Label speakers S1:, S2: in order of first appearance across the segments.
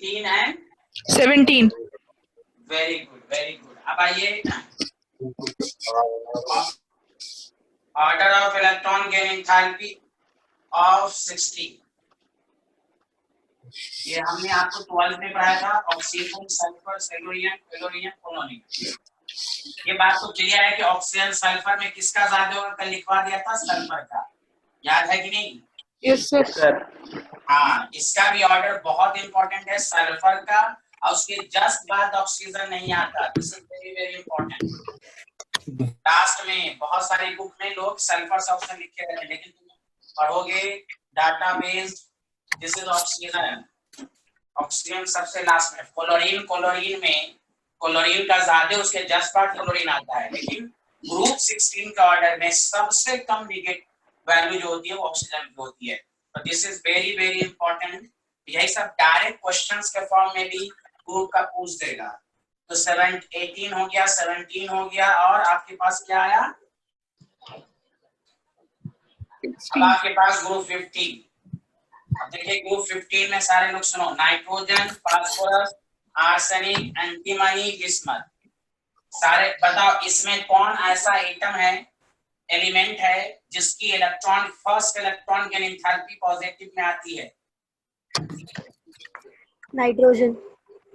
S1: And
S2: 17।
S1: Very good very good. अब आइए order of electron gain enthalpy of 16। ये हमने आपको 12 में पढ़ाया था, ऑक्सीजन सल्फर सेलोनियम क्लोरीन पोलोनियम। ये बात तो क्लियर है कि ऑक्सीजन सल्फर में किसका ज्यादा होगा, कल लिखवा दिया था सल्फर का, याद है कि नहीं?
S2: Yes sir.
S1: हाँ, इसका भी ऑर्डर बहुत इंपॉर्टेंट है सल्फर का, और उसके जस्ट बाद ऑक्सीजन नहीं आता। This is very very important. Last में बहुत सारी बुक में लोग सल्फर से ऑप्शन लिखे रहते हैं, लेकिन तुम पढ़ोगे database, this is oxygen. Oxygen सबसे लास्ट में। क्लोरीन, क्लोरीन में क्लोरीन का ज्यादा, उसके जस्ट बाद क्लोरीन आता है, लेकिन ग्रुप 16 के ऑर्डर में सबसे कम नेगेटिव वैल्यू जो होती है वो ऑक्सीजन की होती है। तो this is very very important. यही सब डायरेक्ट क्वेश्चंस के फॉर्म में भी ग्रुप का पूछ देगा। तो 18 हो गया, 17 हो गया, और आपके पास क्या आया? अब आपके पास ग्रुप 15। अब देखिए ग्रुप 15 में सारे लोग सुनो, nitrogen, phosphorus, arsenic, antimony, bismuth. सारे बताओ इसमें कौन ऐसा एटम है, एलिमेंट है, जिसकी इलेक्ट्रॉन फर्स्ट इलेक्ट्रॉन की एंथैल्पी पॉजिटिव में आती है?
S3: नाइट्रोजन।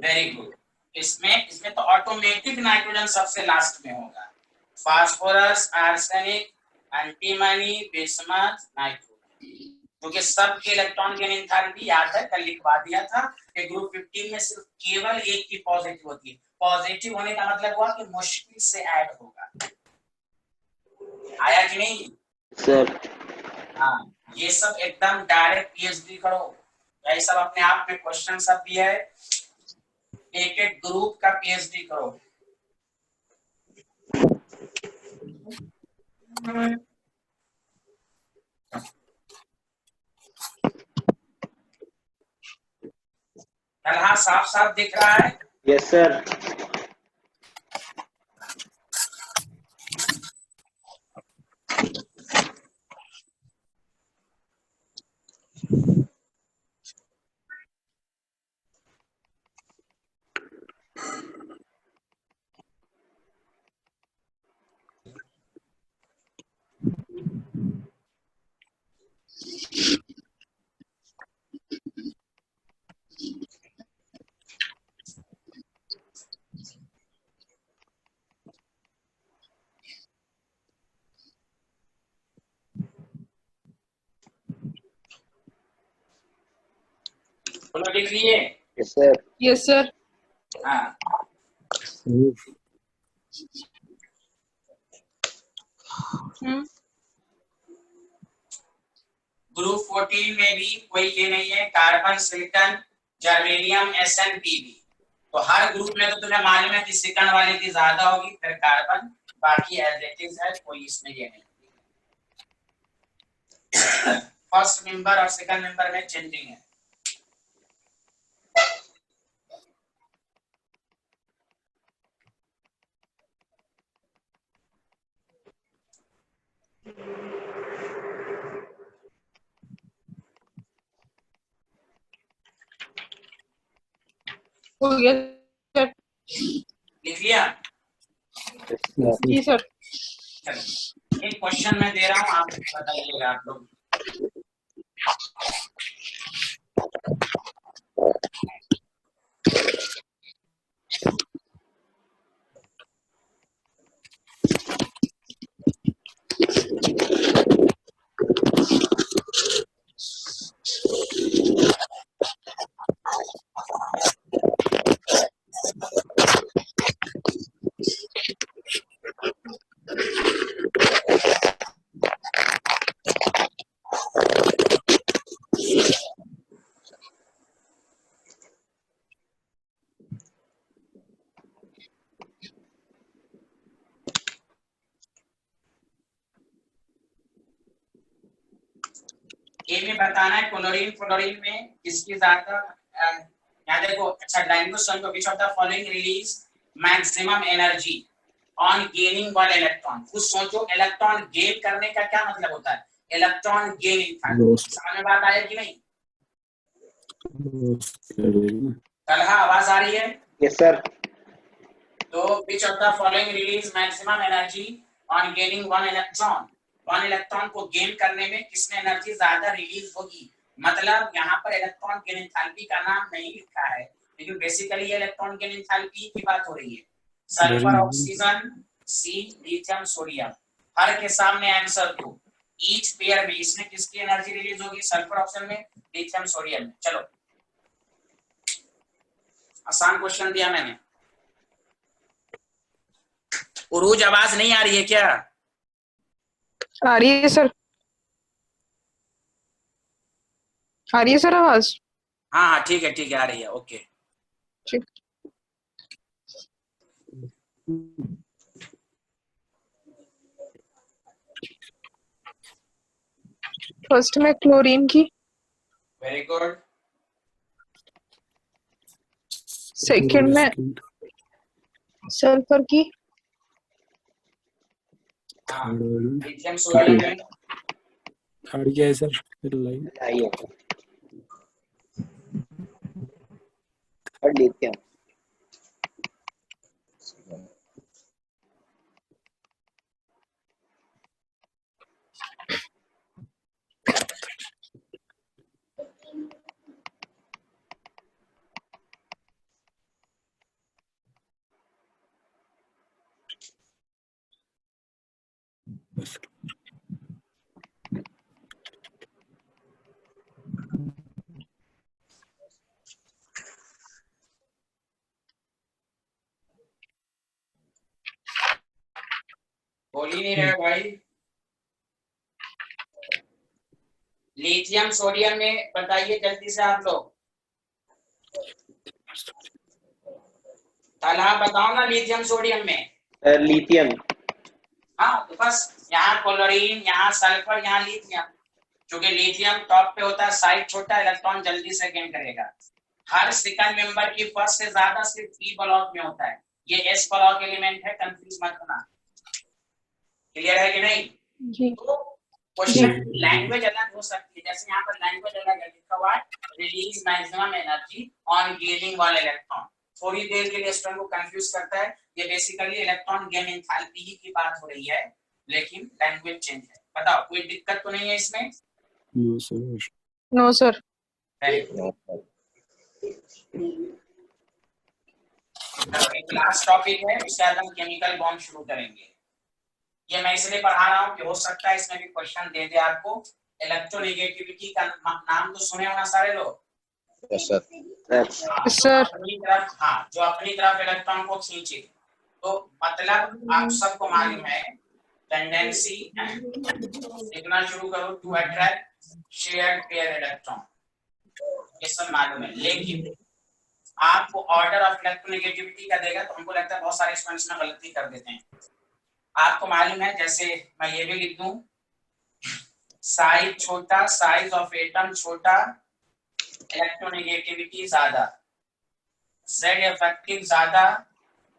S1: Very good. इसमें तो ऑटोमेटिक नाइट्रोजन सबसे लास्ट में होगा। Phosphorus, arsenic, antimony, bismuth, nitrogen, क्योंकि सबके इलेक्ट्रॉन की एंथैल्पी याद है, कल लिखवा दिया था कि ग्रुप 15 में सिर्फ केवल एक की पॉजिटिव होती है। पॉजिटिव होने का मतलब हुआ कि मुश्किल से ऐड होगा। आया कि नहीं
S4: सर?
S1: हाँ, ये सब एकदम डायरेक्ट पीएचडी करो। ये सब अपने आप में क्वेश्चन सब भी है, एक एक ग्रुप का पीएचडी करो। हाँ, साफ साफ दिख रहा है?
S4: Yes sir.
S1: बोलो लिख लिए?
S4: Yes sir.
S2: Yes sir.
S1: हाँ, ग्रुप 14 में भी कोई ये नहीं है, कार्बन, सिलिकॉन, जर्मेनियम, SnPb। तो हर ग्रुप में तो तुम्हें मालूम है कि सिलिकॉन वाले की ज्यादा होगी, फिर कार्बन, बाकी एज इट इज है, कोई इसमें ये नहीं। फर्स्ट मेंबर और सेकंड मेंबर में चेंजिंग है।
S2: हो गया सर।
S1: लिख लिया?
S2: जी सर।
S1: चलो एक क्वेश्चन मैं दे रहा हूँ, आप बताइएगा आप लोग। ए में बताना है क्लोरीन फ्लोरीन में किसकी ज्यादा, यहाँ देखो। अच्छा, डायमेंशन को which of the following release maximum energy on gaining one electron. कुछ सोचो, इलेक्ट्रॉन गेन करने का क्या मतलब होता है? Electron gain enthalpy. समझ में बात आया कि नहीं? तलहा आवाज आ रही है?
S3: Yes sir.
S1: तो which of the following release maximum energy on gaining one electron? One electron को गेन करने में किसमें एनर्जी ज्यादा रिलीज होगी? मतलब यहाँ पर इलेक्ट्रॉन गेन एंथैल्पी का नाम नहीं लिखा है, लेकिन बेसिकली ये इलेक्ट्रॉन गेन एंथैल्पी की बात हो रही है। सल्फर, ऑक्सीजन, सी, लिथियम, सोडियम। हर के सामने आंसर दो। ईच पेयर में इसमें किसकी एनर्जी रिलीज होगी? सल्फर ऑक्सीजन में, लिथियम सोडियम में। चलो, आसान क्वेश्चन दिया मैंने। उरूज आवाज नहीं आ रही है क्या?
S2: आ रही है सर, आ रही है सर आवाज?
S1: हाँ हाँ ठीक है आ रही है। ओके
S2: ठीक। फर्स्ट में क्लोरीन की,
S1: वेरी गुड।
S2: सेकंड में सल्फर की,
S1: लिथियम सोडियम में,
S4: थर्ड क्या है सर? Line
S3: third lithium.
S1: बोल ही नहीं रहे भाई। लिथियम सोडियम में बताइए जल्दी से आप लोग। ताला बताओ ना, लिथियम सोडियम में।
S3: लिथियम।
S1: हाँ तो बस, यहाँ क्लोरीन, यहाँ सल्फर, यहाँ लिथियम। क्योंकि लिथियम टॉप पे होता है, साइज छोटा, इलेक्ट्रॉन जल्दी से गेन करेगा। हर सेकंड मेंबर की फर्स्ट से ज्यादा सिर्फ पी ब्लॉक में होता है। ये एस ब्लॉक एलिमेंट है, कंफ्यूज मत होना। क्लियर है कि नहीं?
S2: जी
S1: तो क्वेश्चन लैंग्वेज अलग हो सकती है, जैसे यहाँ पर लैंग्वेज अलग है, लिखा हुआ है release maximum energy on gaining one electron. थोड़ी देर के लिए स्टूडेंट को कंफ्यूज करता है, ये बेसिकली इलेक्ट्रॉन गेन एंथैल्पी ही की बात हो रही है, लेकिन लैंग्वेज चेंज है। बताओ कोई दिक्कत तो नहीं है इसमें?
S4: No sir.
S2: No sir.
S1: एक लास्ट टॉपिक है, उसके बाद हम केमिकल बॉन्ड शुरू करेंगे। ये मैं इसलिए पढ़ा रहा हूँ कि हो सकता है इसमें भी क्वेश्चन दे दे आपको। इलेक्ट्रोनेगेटिविटी का नाम तो सुने होना सारे लोग।
S3: Yes sir.
S2: सर
S1: अपनी तरफ, हाँ, जो अपनी तरफ इलेक्ट्रॉन को खींचे। तो मतलब आप सबको मालूम है, टेंडेंसी लिखना शुरू करो, to attract shared pair electron, ये सब मालूम है। लेकिन आपको ऑर्डर ऑफ इलेक्ट्रोनेगेटिविटी का देगा तो हमको लगता है बहुत सारे स्टूडेंट्स में गलती कर देते हैं। आपको मालूम है, जैसे मैं ये भी लिख दूं, साइज छोटा, साइज ऑफ एटम छोटा, इलेक्ट्रोनेगेटिविटी ज्यादा, जेड इफेक्टिव ज्यादा,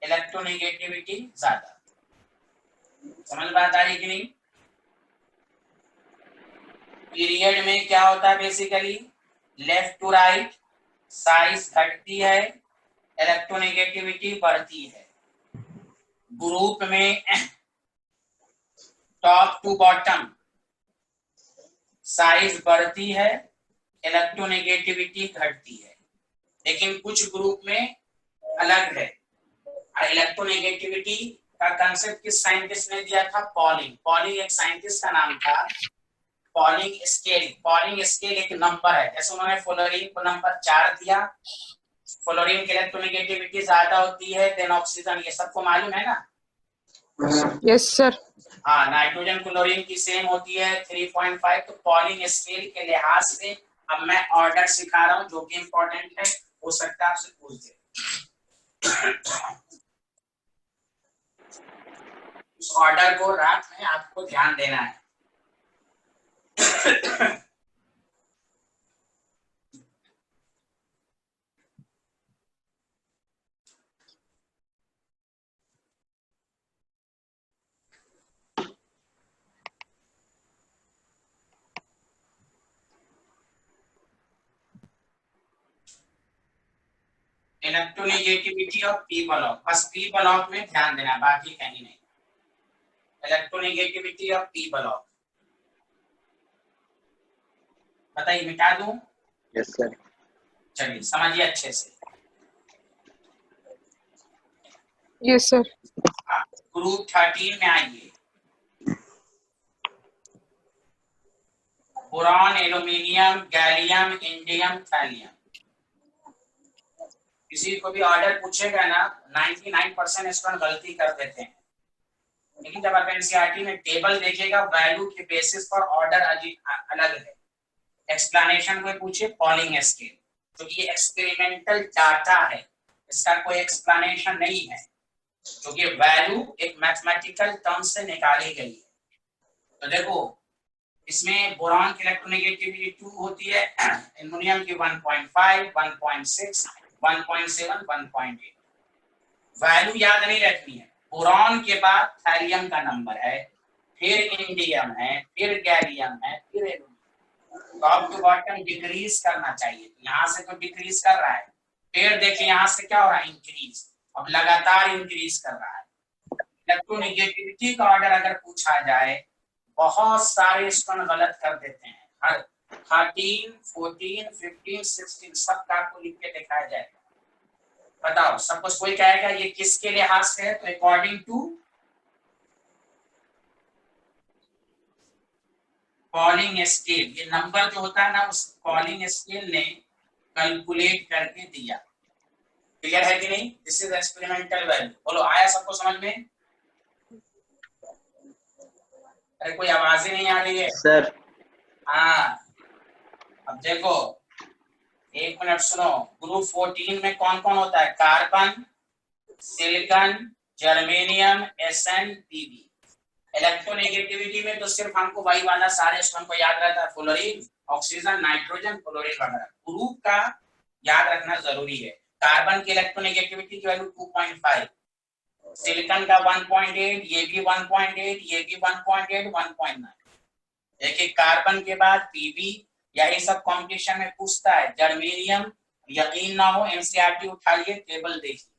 S1: इलेक्ट्रोनेगेटिविटी ज्यादा। समझ बात आ रही कि नहीं? पीरियड में क्या होता है basically, left to right size घटती है, इलेक्ट्रोनेगेटिविटी बढ़ती है। ग्रुप में टॉप टू बॉटम साइज बढ़ती है, इलेक्ट्रोनेगेटिविटी घटती है। लेकिन कुछ ग्रुप में अलग है। इलेक्ट्रोनेगेटिविटी का कंसेप्ट किस साइंटिस्ट ने दिया था? पॉलिंग। पॉलिंग एक साइंटिस्ट का नाम था। पॉलिंग स्केल, पॉलिंग स्केल एक नंबर है। जैसे उन्होंने फ्लोरीन को नंबर 4 दिया, फ्लोरीन की इलेक्ट्रोनेगेटिविटी ज्यादा होती है देन ऑक्सीजन, ये सबको मालूम है ना?
S2: Yes sir.
S1: हाँ, नाइट्रोजन क्लोरीन की सेम होती है 3.5। तो पॉलिंग स्केल के लिहाज से अब मैं ऑर्डर सिखा रहा हूँ जो कि इंपॉर्टेंट है, हो सकता है आपसे पूछ दे। उस ऑर्डर को रात में आपको ध्यान देना है। इलेक्ट्रोनेगेटिविटी ऑफ पी ब्लॉक, बस पी ब्लॉक में ध्यान देना, बाकी कहीं नहीं। इलेक्ट्रोनेगेटिविटी ऑफ पी ब्लॉक बताइए, मिटा दूं?
S3: Yes sir.
S1: चलिए समझिए अच्छे से।
S2: Yes sir.
S1: ग्रुप 13 में आइए। Boron, aluminium, gallium, indium, thallium. किसी को भी ऑर्डर पूछेगा ना, 99% स्टूडेंट गलती कर देते हैं, लेकिन जब आप एनसीईआरटी में टेबल देखिएगा, वैल्यू के बेसिस पर ऑर्डर अलग है। एक्सप्लेनेशन में पूछे पॉलिंग स्केल, क्योंकि ये एक्सपेरिमेंटल डाटा है, इसका कोई एक्सप्लेनेशन नहीं है, क्योंकि वैल्यू एक मैथमेटिकल टर्म से निकाली गई है। तो देखो, इसमें बोरॉन की इलेक्ट्रोनेगेटिविटी 2 होती है, एल्युमिनियम की 1.5, 1.6, 1.7, 1.8। वैल्यू याद नहीं रखनी है। बोरॉन के बाद थैलियम का नंबर है, फिर इंडियम है, फिर गैलियम है, फिर aluminium. Top to bottom decrease करना चाहिए, यहाँ से तो डिक्रीज कर रहा है, फिर देखिए यहाँ से क्या हो रहा है, इंक्रीज। अब लगातार इंक्रीज कर रहा है। इलेक्ट्रोनेगेटिविटी का ऑर्डर अगर पूछा जाए, बहुत सारे स्टूडेंट गलत कर देते हैं। हर 13, 14, 15, 16 सबका आपको लिख के दिखाया जाएगा। बताओ, सपोज कोई कहेगा ये किसके लिहाज से है, तो अकॉर्डिंग टू पॉलिंग स्केल, ये नंबर जो होता है ना, उस पॉलिंग स्केल ने कैलकुलेट करके दिया। क्लियर है कि नहीं? This is experimental value. बोलो, आया सबको समझ में? अरे कोई आवाज ही नहीं आ रही है
S3: सर।
S1: हाँ, अब देखो, एक मिनट सुनो। ग्रुप 14 में कौन कौन होता है? Carbon, silicon, germanium, SN, PB. Electronegativity में तो सिर्फ हमको वही वाला सारे स्टोन को याद रहता है, फ्लोरीन, ऑक्सीजन, नाइट्रोजन, फ्लोरीन वगैरह। ग्रुप का याद रखना जरूरी है। कार्बन की इलेक्ट्रोनेगेटिविटी की वैल्यू 2.5, सिलिकॉन का 1.8, ये भी 1.8, ये भी 1.8, 1.9। देखिए, कार्बन के बाद पीबी, यही सब कंपटीशन में पूछता है। जर्मेनियम, यकीन ना हो एनसीईआरटी उठाइए, टेबल देखिए,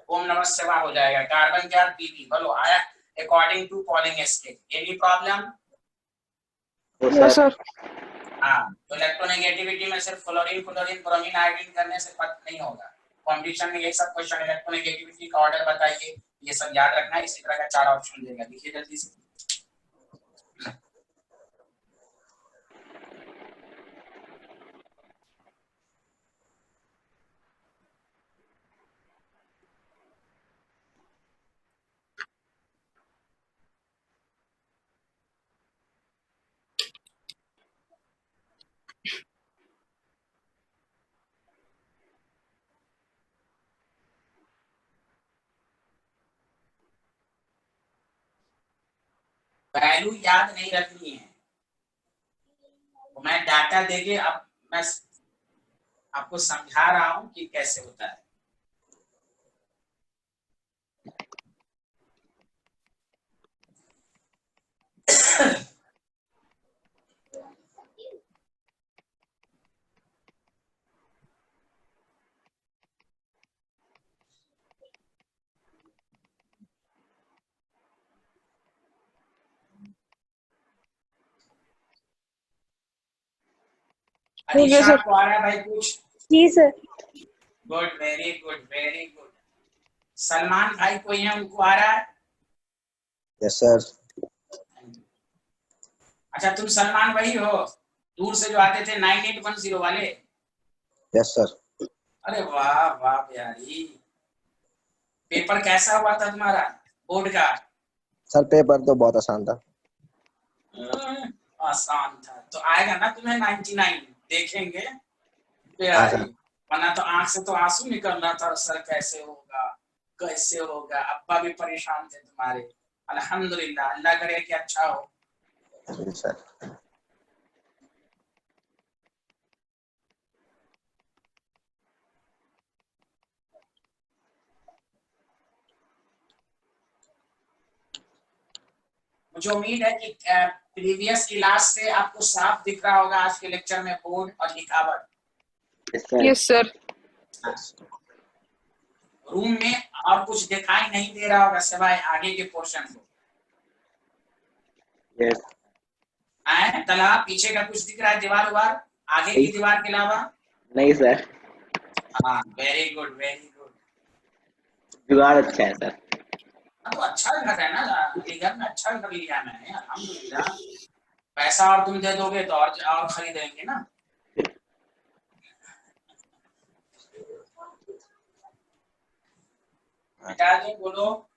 S1: ओम नमः शिवाय हो जाएगा। कार्बन के बाद पीबी। बोलो, आया according to Pauling scale? Any problem?
S2: Yes sir.
S1: हाँ, तो इलेक्ट्रोनेगेटिविटी में सिर्फ फ्लोरीन, ब्रोमीन, आयोडीन करने से पता नहीं होगा। कंपटीशन में यही सब क्वेश्चन, इलेक्ट्रोनेगेटिविटी का ऑर्डर बताइए, ये सब याद रखना है। इसी तरह का 4 ऑप्शन देगा, देखिए जल्दी से। वैल्यू याद नहीं रखनी है, तो मैं डाटा देके अब मैं आपको समझा रहा हूं कि कैसे होता है। अनीशा,
S2: सर।
S1: आपको आ रहा है भाई कुछ?
S5: जी sir.
S1: Good, very good, very good. Salman भाई कोई है, उनको आ रहा है?
S3: Yes sir.
S1: अच्छा, तुम सलमान भाई हो, दूर से जो आते थे 9810 वाले?
S3: Yes sir.
S1: अरे वाह वाह प्यारी। पेपर कैसा हुआ था तुम्हारा बोर्ड का?
S3: सर पेपर तो बहुत आसान था।
S1: आसान था तो आएगा ना तुम्हें 99, देखेंगे फिर
S3: हाँ
S1: आएगी।
S3: सर।
S1: वरना तो आंख से तो आंसू निकलना था, सर कैसे होगा, कैसे होगा। अब्बा भी परेशान थे तुम्हारे। अल्हम्दुलिल्लाह, अल्लाह करे कि अच्छा हो।
S3: जी सर।
S1: मुझे उम्मीद है कि प्रीवियस क्लास से आपको साफ दिख रहा होगा आज के लेक्चर में बोर्ड और लिखावट।
S3: Yes sir.
S2: Yes sir.
S3: yes.
S1: Room में और कुछ दिखाई नहीं दे रहा होगा सिवाय आगे के पोर्शन को।
S3: Yes.
S1: तालाब पीछे का कुछ दिख रहा है, दीवार उवार आगे की दीवार के अलावा?
S3: नहीं सर,
S1: हाँ, वेरी गुड वेरी गुड।
S3: जुगाड़ अच्छा है सर।
S1: तो अच्छा घर है ना, अलीगढ़ में अच्छा घर लिया मैंने, अल्हम्दुलिल्लाह। पैसा और तुम दे दोगे तो और खरीदेंगे ना। बेटा जी बोलो।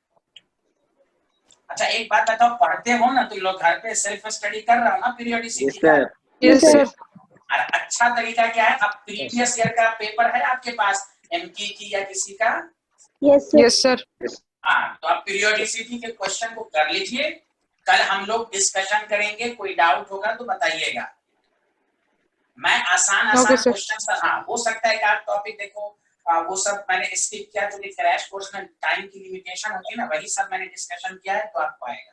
S1: अच्छा एक बात बताओ, पढ़ते हो ना तुम लोग घर पे, सेल्फ स्टडी कर रहे हो ना पीरियोडिसिटी का?
S2: Yes, sir.
S1: और अच्छा तरीका क्या है, अब प्रीवियस ईयर का पेपर है आपके पास, एमके की या किसी का?
S2: Yes, sir.
S1: हाँ, तो आप पीरियोडिसिटी के क्वेश्चन को कर लीजिए। कल हम लोग डिस्कशन करेंगे, कोई डाउट होगा तो बताइएगा। मैं आसान
S2: Okay, sir.
S1: क्वेश्चन, हाँ हो सकता है कि आप टॉपिक देखो वो सब मैंने स्किप किया, जो क्रैश कोर्स में टाइम की लिमिटेशन होती है ना, वही सब मैंने डिस्कशन किया है, तो आपको आएगा।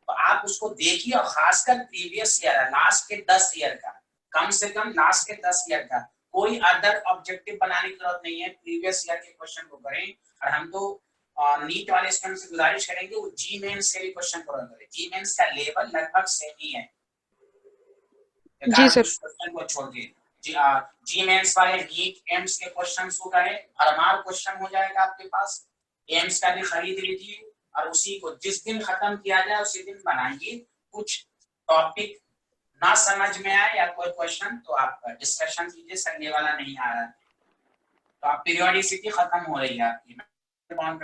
S1: तो आप उसको देखिए, और खासकर प्रीवियस ईयर, लास्ट के 10 ईयर का, कम से कम लास्ट के 10 ईयर का, कोई अदर ऑब्जेक्टिव बनाने की जरूरत नहीं है, प्रीवियस ईयर के क्वेश्चन को करें। और हम तो नीट वाले स्टूडेंट से गुजारिश करेंगे वो जी मेंस के भी क्वेश्चन करें। जी मेंस का लेवल लगभग सेम ही है
S2: जी सर।
S1: क्वेश्चन को छोड़ के। जी मेंस वाले नीट एम्स के क्वेश्चन को करें, भरमार क्वेश्चन हो जाएगा आपके पास। एम्स का भी खरीद लीजिए, और उसी को जिस दिन खत्म किया जाए उसी दिन बनाइए। कुछ टॉपिक ना समझ में आए या कोई क्वेश्चन तो आप डिस्कशन कीजिए, संडे वाला नहीं आ रहा है तो आप पीरियोडिसिटी खत्म हो रही है आपकी, मैं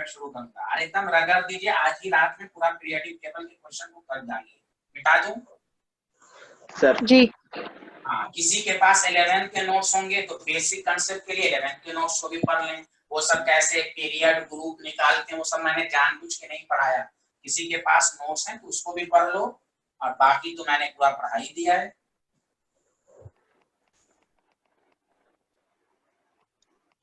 S1: शुरू करूंगा। और एकदम रगड़ दीजिए, आज ही रात में पूरा पीरियोडिक टेबल के क्वेश्चन को कर डालिए। मिटा दूं
S3: सर?
S2: जी।
S1: हाँ, किसी के पास 11th के नोट्स होंगे तो बेसिक कांसेप्ट के लिए 11th के नोट्स को भी पढ़ लें। वो सब कैसे पीरियड ग्रुप निकालते हैं वो सब मैंने जानबूझ के नहीं पढ़ाया। किसी के पास नोट्स हैं तो उसको भी पढ़ लो, और बाकी तो मैंने पूरा पढ़ा ही दिया है।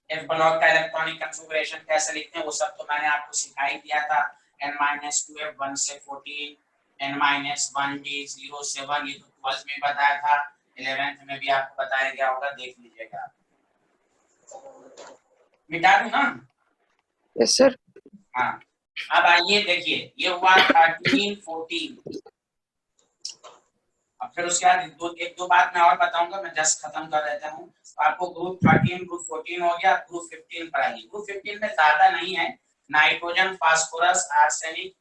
S1: एफ ब्लॉक का इलेक्ट्रॉनिक कॉन्फ़िगरेशन कैसे लिखते हैं वो सब तो मैंने आपको सिखा ही दिया था। n-2f 1 से 14, n-1d07, ये तो 12th में बताया था, 11th में भी आपको बताया गया होगा, देख लीजिएगा। मिटा दूं ना?
S2: Yes sir.
S1: हाँ, अब आइए देखिए, ये हुआ 13 14। अब फिर उसके बाद एक दो बात मैं और बताऊंगा, मैं जस्ट खत्म कर देता हूँ। आपको ग्रुप 13 ग्रुप 14 हो गया, ग्रुप 15 पर आइए। ग्रुप 15 में ज्यादा नहीं है, nitrogen, phosphorus, arsenic,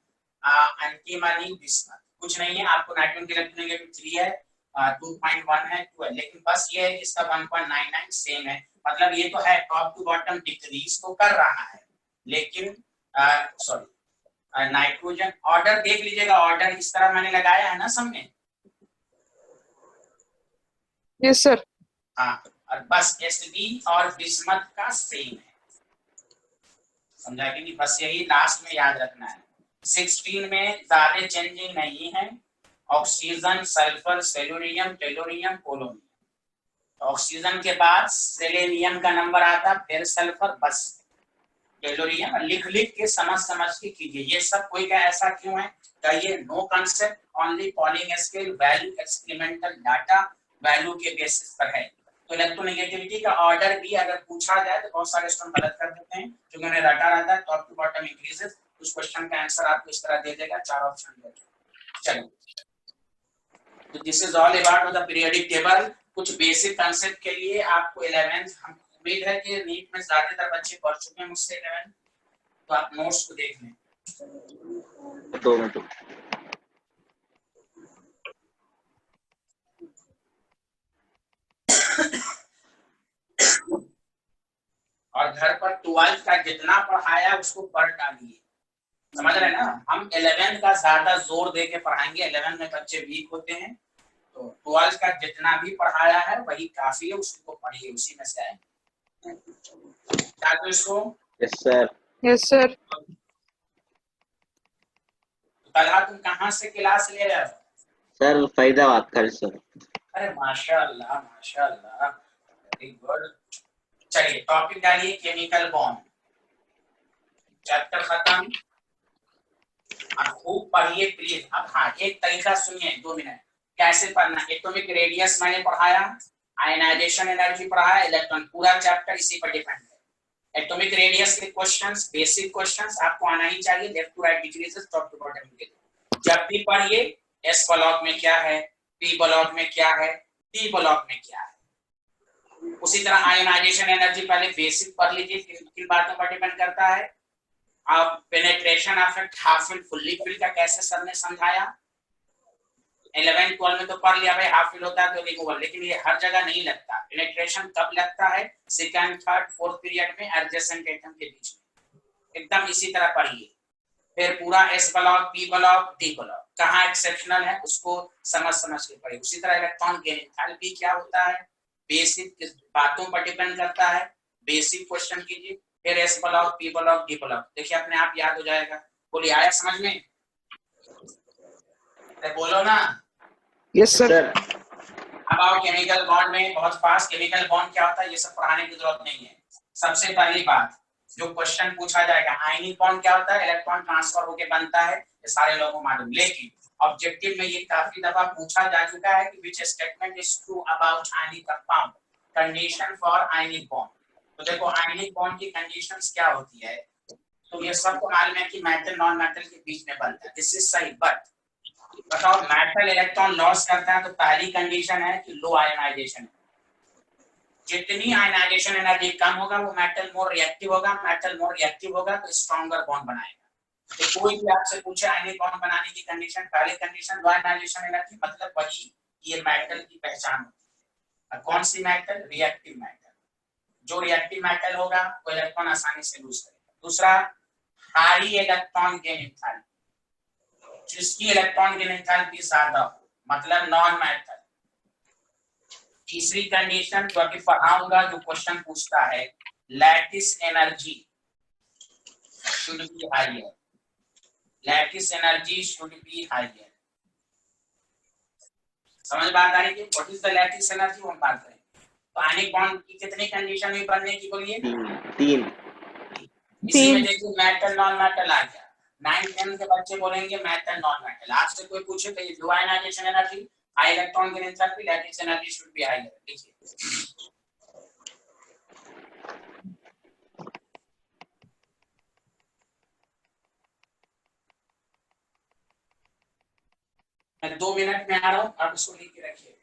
S1: antimony, bismuth, कुछ नहीं है। आपको नाइट्रोजन के इलेक्ट्रोनेगेटिव 3 है, 2.1 है, 2 है, लेकिन बस ये है इसका 1.99 सेम है। मतलब ये तो है टॉप टू बॉटम डिक्रीज तो कर रहा है, लेकिन सॉरी नाइट्रोजन ऑर्डर देख लीजिएगा, ऑर्डर इस तरह मैंने लगाया है ना सब में।
S2: Yes sir.
S1: हाँ, और बस एसडी और बिस्मथ का सेम है, समझा कि नहीं? बस यही लास्ट में याद रखना है। 16 में ज्यादा चेंजिंग नहीं है। Oxygen, sulphur, selenium, tellurium, polonium. Oxygen के बाद सेलेनियम का नंबर आता, फिर सल्फर, बस टेलोरियम लिख लिख के समझ के कीजिए। ये सब कोई का ऐसा क्यों है? कहिए no concept, only Pauling scale, value, experimental data, value के बेसिस पर है। तो इलेक्ट्रोनेगेटिविटी का ऑर्डर भी अगर पूछा जाए तो बहुत सारे स्टूडेंट गलत कर देते हैं, जो मैंने रटा रहता है टॉप टू बॉटम इंक्रीजेस। उस क्वेश्चन का आंसर आपको इस तरह दे देगा, 4 ऑप्शन दे देगा। चलिए, तो this is all about the periodic table. कुछ बेसिक कांसेप्ट के लिए आपको 11th, हम उम्मीद है कि नीट में ज्यादातर बच्चे पढ़ चुके हैं मुझसे 11th, तो आप नोट्स को देख लें।
S3: 2 मिनट।
S1: और घर पर 12th का जितना पढ़ाया उसको पढ़ डालिए, समझ रहे हैं ना? हम 11th का ज्यादा जोर दे के पढ़ाएंगे, 11th में बच्चे वीक होते हैं, तो 12th का जितना भी पढ़ाया है वही काफी है, उसको पढ़िए, उसी में से आएंगे। क्या तो इसको?
S3: Yes sir.
S2: Yes sir.
S1: कल तुम कहाँ से क्लास ले रहे हो?
S3: सर फरीदाबाद का सर।
S1: अरे माशाल्लाह माशाल्लाह, वेरी गुड। चलिए टॉपिक डालिए, केमिकल बॉन्ड। चैप्टर खत्म, अब खूब पढ़िए प्लीज। अब हाँ, एक तरीका सुनिए, 2 मिनट कैसे पढ़ना। एटॉमिक रेडियस मैंने पढ़ाया, आयनाइजेशन एनर्जी पढ़ाया, इलेक्ट्रॉन, पूरा चैप्टर इसी पर डिपेंड है। एटॉमिक रेडियस के क्वेश्चंस, बेसिक क्वेश्चंस आपको आना ही चाहिए। Left to right decreases, top to bottom increases. जब भी पढ़िए एस ब्लॉक में क्या है, पी ब्लॉक में क्या है, डी ब्लॉक में क्या है। उसी तरह आयोनाइजेशन एनर्जी पहले बेसिक पढ़ लीजिए, किन बातों पर डिपेंड करता है। अब penetration effect, half fill fully fill का कैसे सर ने समझाया। 11 12 में तो पढ़ लिया भाई, हाफ फिल होता है तो रिमूवल, लेकिन ये हर जगह नहीं लगता। पेनिट्रेशन कब लगता है? सेकंड थर्ड फोर्थ पीरियड में एडजेसेंट एटम के बीच में। एकदम इसी तरह पढ़िए। फिर पूरा S block, P block, D block कहाँ एक्सेप्शनल है उसको समझ के पढ़िए। उसी तरह इलेक्ट्रॉन गेन एंथैल्पी क्या होता है, बेसिक बातों पर डिपेंड करता है। बेसिक क्वेश्चन कीजिए, फिर S block, P block, D block, देखिए अपने आप याद हो जाएगा। बोलिए आया समझ में? बोलो ना।
S2: Yes sir.
S3: सर
S1: अब आओ केमिकल बॉन्ड में, बहुत फास्ट। केमिकल बॉन्ड क्या होता है ये सब पढ़ाने की जरूरत नहीं है। सबसे पहली बात जो क्वेश्चन पूछा जाएगा, आयनिक बॉन्ड क्या होता है, इलेक्ट्रॉन ट्रांसफर होके बनता है, ये सारे लोगों को मालूम। लेकिन ऑब्जेक्टिव में ये काफी दफा पूछा जा चुका है कि which statement is true about ionic compound, condition for ionic bond. तो देखो आयनिक बॉन्ड की कंडीशंस क्या होती है, तो ये सबको मालूम है कि मेटल नॉन मेटल के बीच में बनता है, दिस इज सही। बट बताओ मेटल इलेक्ट्रॉन लॉस करता है तो पहली कंडीशन है कि लो आयनाइजेशन। जितनी आयनाइजेशन एनर्जी कम होगा वो मेटल मोर रिएक्टिव होगा, मेटल मोर रिएक्टिव होगा तो स्ट्रॉन्गर बॉन्ड बनाएगा। तो कोई भी आपसे पूछे आयनिक बॉन्ड बनाने की कंडीशन, पहली कंडीशन लो आयनाइजेशन एनर्जी, मतलब वही ये मेटल की पहचान होती है। कौन सी मेटल? Reactive metal. जो रिएक्टिव मेटल होगा वो इलेक्ट्रॉन आसानी से लूज करेगा। दूसरा हाई इलेक्ट्रॉन गेन एंथैल्पी, जिसकी इलेक्ट्रॉन गेन एंथैल्पी ज्यादा हो, मतलब नॉन मेटल। तीसरी कंडीशन जो अभी पढ़ाऊंगा, जो क्वेश्चन पूछता है, lattice energy should be higher, lattice energy should be higher. समझ बात आ रही है? What is the lattice energy, वो हम बात करेंगे। तो आयनिक बॉन्ड की कितनी कंडीशन हुई बनने की, बोलिए?
S3: तीन।
S1: इसी में देखिए मेटल नॉन मेटल आ गया। 9th 10th के बच्चे बोलेंगे मेटल नॉन मेटल। आपसे कोई पूछे तो ये low ionization energy, high electron gain enthalpy, lattice energy should be higher. देखिए मैं 2 मिनट में आ रहा हूँ, आप इसको लिख के रखिए।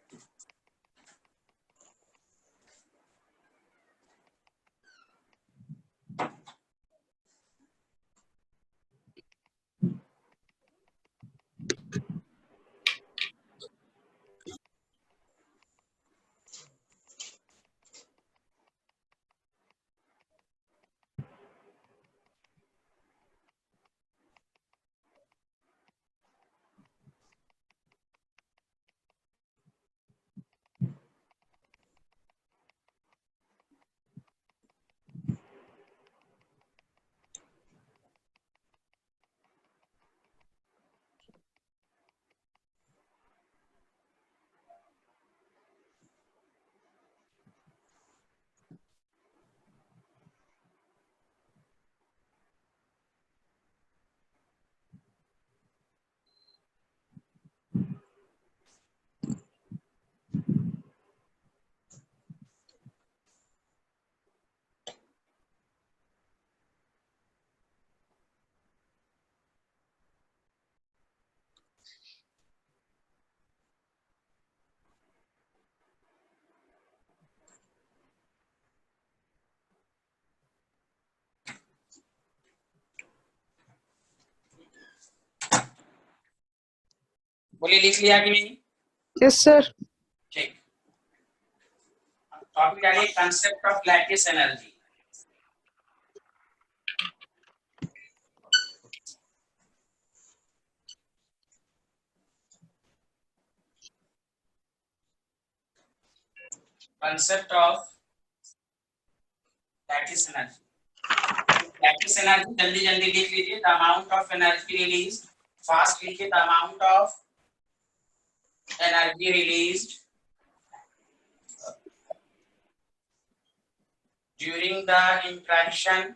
S1: बोलिए लिख लिया कि नहीं?
S2: Yes sir.
S1: ठीक। टॉपिक डालिए concept of lattice energy. Concept of lattice energy. Lattice energy जल्दी जल्दी लिख लीजिए। The amount of energy release, fast लिखिए, the amount of energy released during the interaction,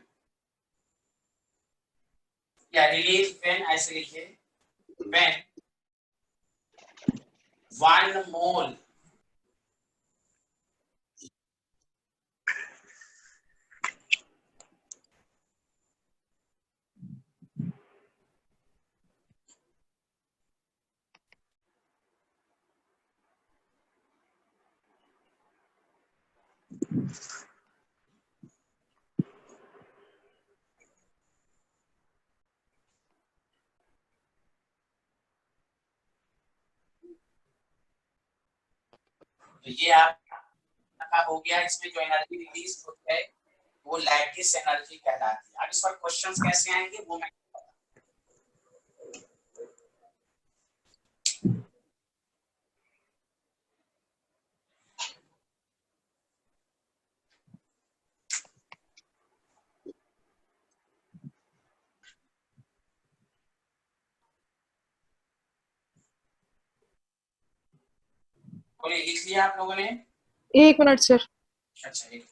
S1: या release when, ऐसे लिखिए, when 1 mole तो ये आपका हो गया। इसमें जो एनर्जी रिलीज होती है वो लैटिस एनर्जी कहलाती है। अब इस पर क्वेश्चंस कैसे आएंगे वो मैं बोले लिख लिया आप लोगों ने?
S2: 1 मिनट सर।
S1: अच्छा, एक मिनट।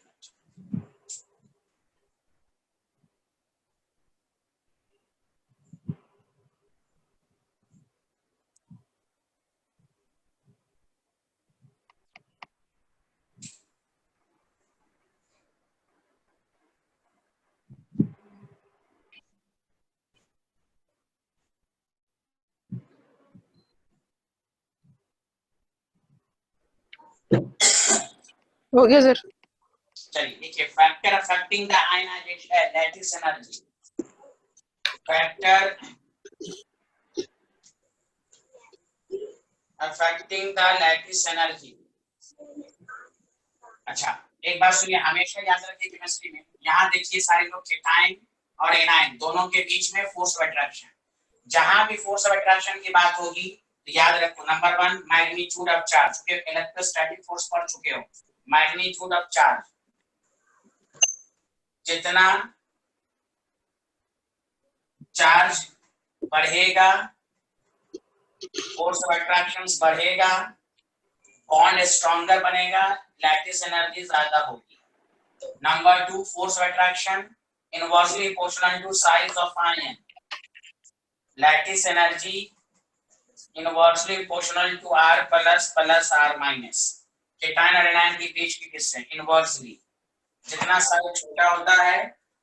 S2: हो गया सर।
S1: चलिए देखिए, factor affecting the ionization lattice energy. Factor affecting the lattice energy. अच्छा, एक बात सुनिए, हमेशा याद रखिए केमिस्ट्री में, यहाँ देखिए सारे लोग केटाइन और एनाइन दोनों के बीच में फोर्स ऑफ अट्रैक्शन। जहां भी फोर्स ऑफ अट्रैक्शन की बात होगी तो याद रखो, नंबर 1 मैग्नीट्यूड ऑफ चार्ज, क्योंकि इलेक्ट्रोस्टैटिक फोर्स पढ़ चुके हो। मैग्नीट्यूड ऑफ चार्ज, जितना चार्ज बढ़ेगा फोर्स ऑफ अट्रैक्शन बढ़ेगा, बॉन्ड स्ट्रॉन्गर बनेगा, लैटिस एनर्जी ज्यादा होगी। Number 2 force of attraction inversely proportional to size of ion. Lattice energy inversely proportional to R plus R minus. Cation और anion के बीच की किससे? इनवर्सली। जितना साइज छोटा होता है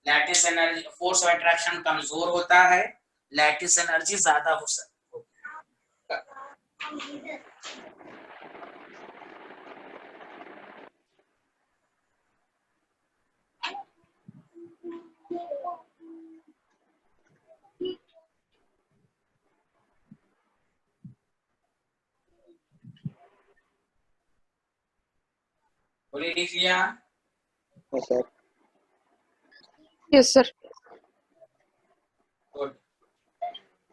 S1: lattice energy, force of attraction कमजोर होता है, लैटिस एनर्जी ज्यादा हो सकती है। बोलिए, लिख लिया?
S3: Yes, sir.
S2: Yes sir.
S1: Good.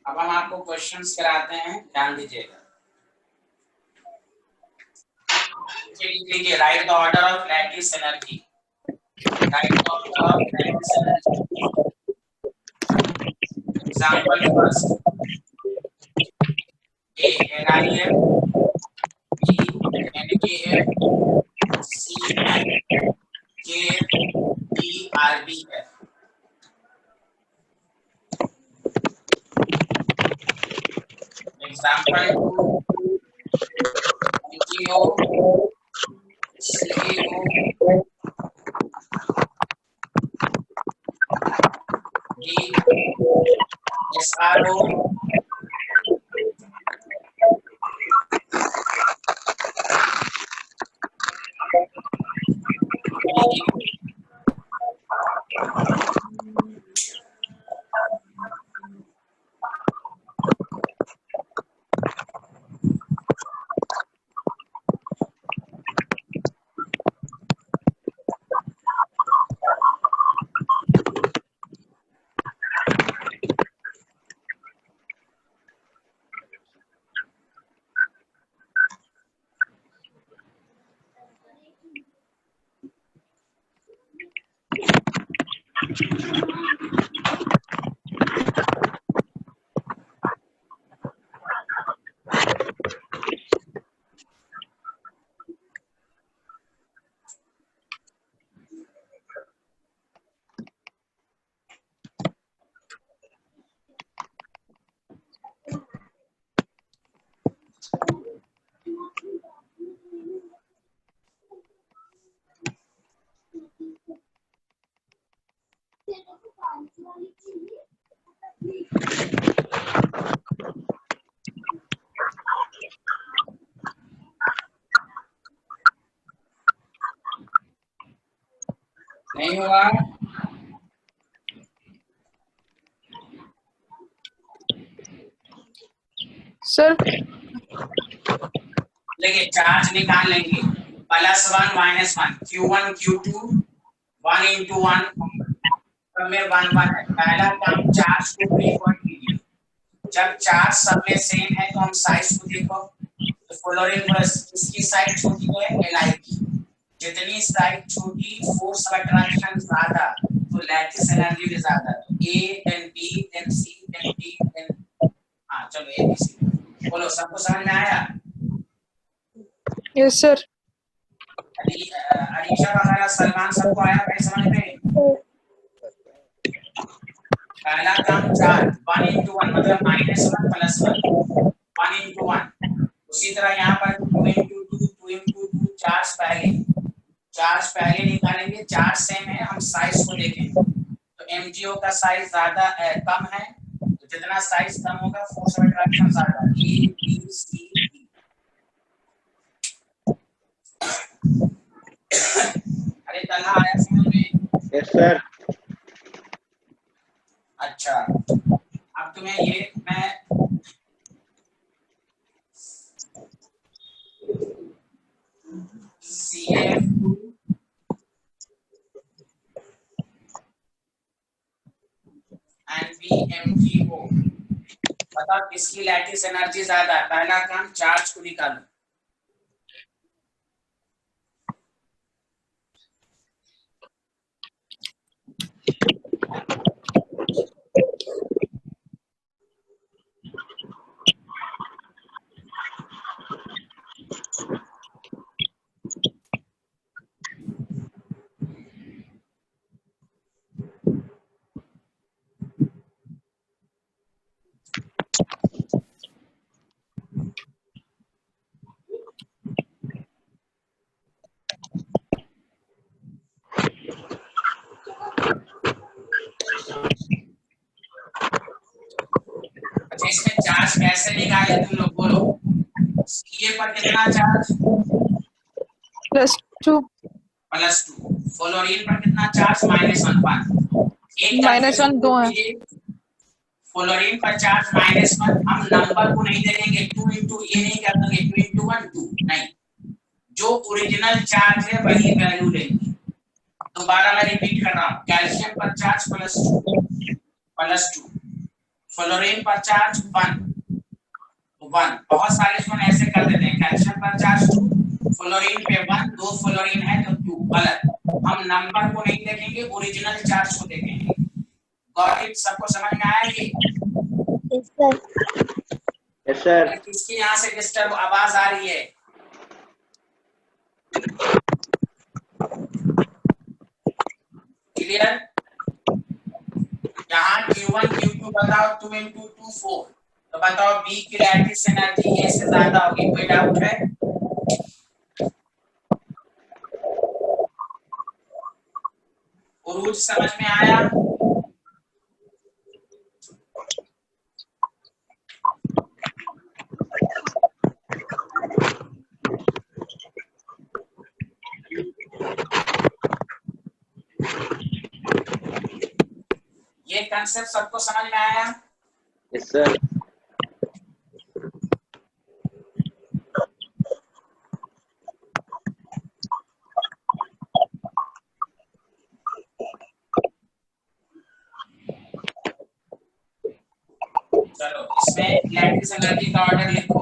S1: अब हम आपको क्वेश्चंस कराते हैं, ध्यान दीजिएगा। Right the order of lattice energy. Right the order of lattice energy. Example first, A NiF, B NKF, C KF, D RBF। Example 2 NGO, CO, D SRO, नहीं हुआ?
S2: Sir
S1: देखिए चार्ज निकाल लेंगे, +1 -1 Q1 Q2 1 into 1 सब में 1 1 है। पहला काम चार्ज को प्रीफर कीजिए। जब चार्ज सब में सेम है तो हम साइज को देखो, तो फ्लोरीन प्लस इसकी साइड छोटी है Li की, जितनी साइड छोटी फोर्स ऑफ अट्रैक्शन ज्यादा तो लैटिस एनर्जी भी ज्यादा। तो A then B then C then D then हाँ चलो ABC बोलो, सबको समझ में आया?
S2: Yes sir.
S1: अलीशा वगैरह सलमान सबको आया भाई समझ में? पहला काम चार्ज 1 into 1 मतलब -1 +1 1 into 1। उसी तरह यहाँ पर 2 into 2 2 into 2 चार्ज पहले निकालेंगे, चार्ज सेम है, हम साइज को देखेंगे। तो MgO का साइज ज्यादा कम है, तो जितना साइज कम होगा फोर्स ऑफ अट्रैक्शन ज्यादा। A B C D। अरे तलहा आया समझ में?
S3: Yes sir.
S1: अच्छा अब तुम्हें ये मैं CF2 and BMgO बताओ किसकी लैटिस एनर्जी ज्यादा है? पहला काम चार्ज को निकालो। अच्छा इसमें चार्ज कैसे निकाले तुम लोग बोलो? CA पर कितना चार्ज?
S2: +2
S1: +2। फ्लोरीन पर कितना चार्ज? -1 एक
S2: -1 2 है।
S1: फ्लोरीन पर चार्ज -1, हम नंबर को नहीं देखेंगे, 2 into ये नहीं कर देंगे 2 into 1 2 नहीं, जो ओरिजिनल चार्ज है वही वैल्यू लेंगे। दोबारा मैं रिपीट कर रहा हूँ, कैल्शियम पर चार्ज +2 फ्लोरीन पर चार्ज 1 बहुत सारे इसमें ऐसे कर देते हैं, कैल्शियम पर चार्ज 2 फ्लोरीन पे 1 2 फ्लोरीन है तो 2 गलत। हम नंबर को नहीं देखेंगे, ओरिजिनल चार्ज को देखेंगे। Got it? सबको समझ में आया ये?
S3: Yes sir.
S1: किसकी यहाँ से डिस्टर्ब आवाज आ रही है? क्लियर? यहाँ Q1 Q2 बताओ, 2 into 2 4, तो बताओ B की लैटिस एनर्जी A से ज्यादा होगी, कोई डाउट है? उरूज समझ में आया? ये कंसेप्ट सबको समझ में आया?
S3: Yes sir.
S1: चलो इसमें लैटिस एनर्जी का ऑर्डर लिखो।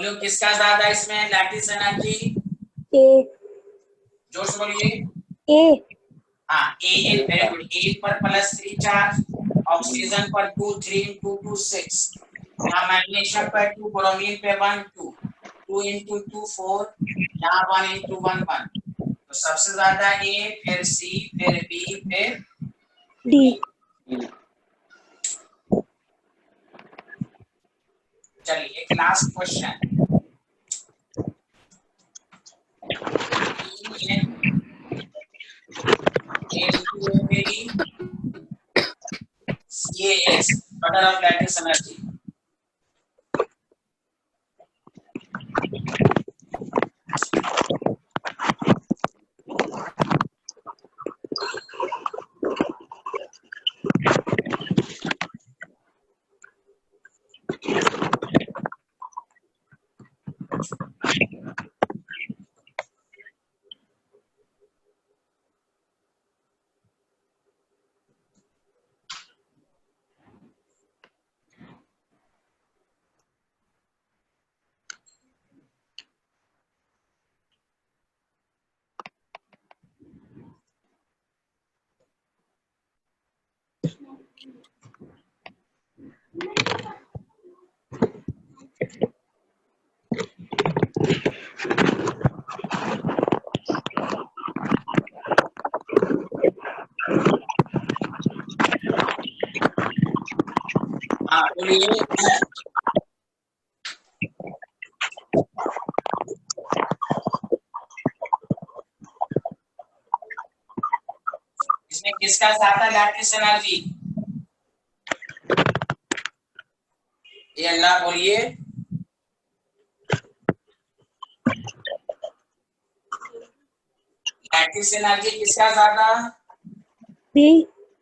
S1: बोलो किसका ज्यादा इसमें लैटिस एनर्जी?
S5: ए
S1: जोर से बोलिए।
S5: ए
S1: हाँ ए वेरी गुड। ए पर +3 चार्ज, ऑक्सीजन पर 2, 3 into 2 6, यहाँ मैग्नीशियम पर 2, ब्रोमीन पे 1 2, 2 into 2 4, यहाँ 1 into 1 1। तो सबसे ज्यादा ए, फिर सी, फिर बी, फिर
S5: डी।
S1: चलिए एक last question. CaS total of lattice energy। हाँ बोलिए। इसमें किसका ज्यादा लैटिस एनर्जी? ये अल्लाह बोलिए। लैटिस एनर्जी किसका ज्यादा?
S5: बी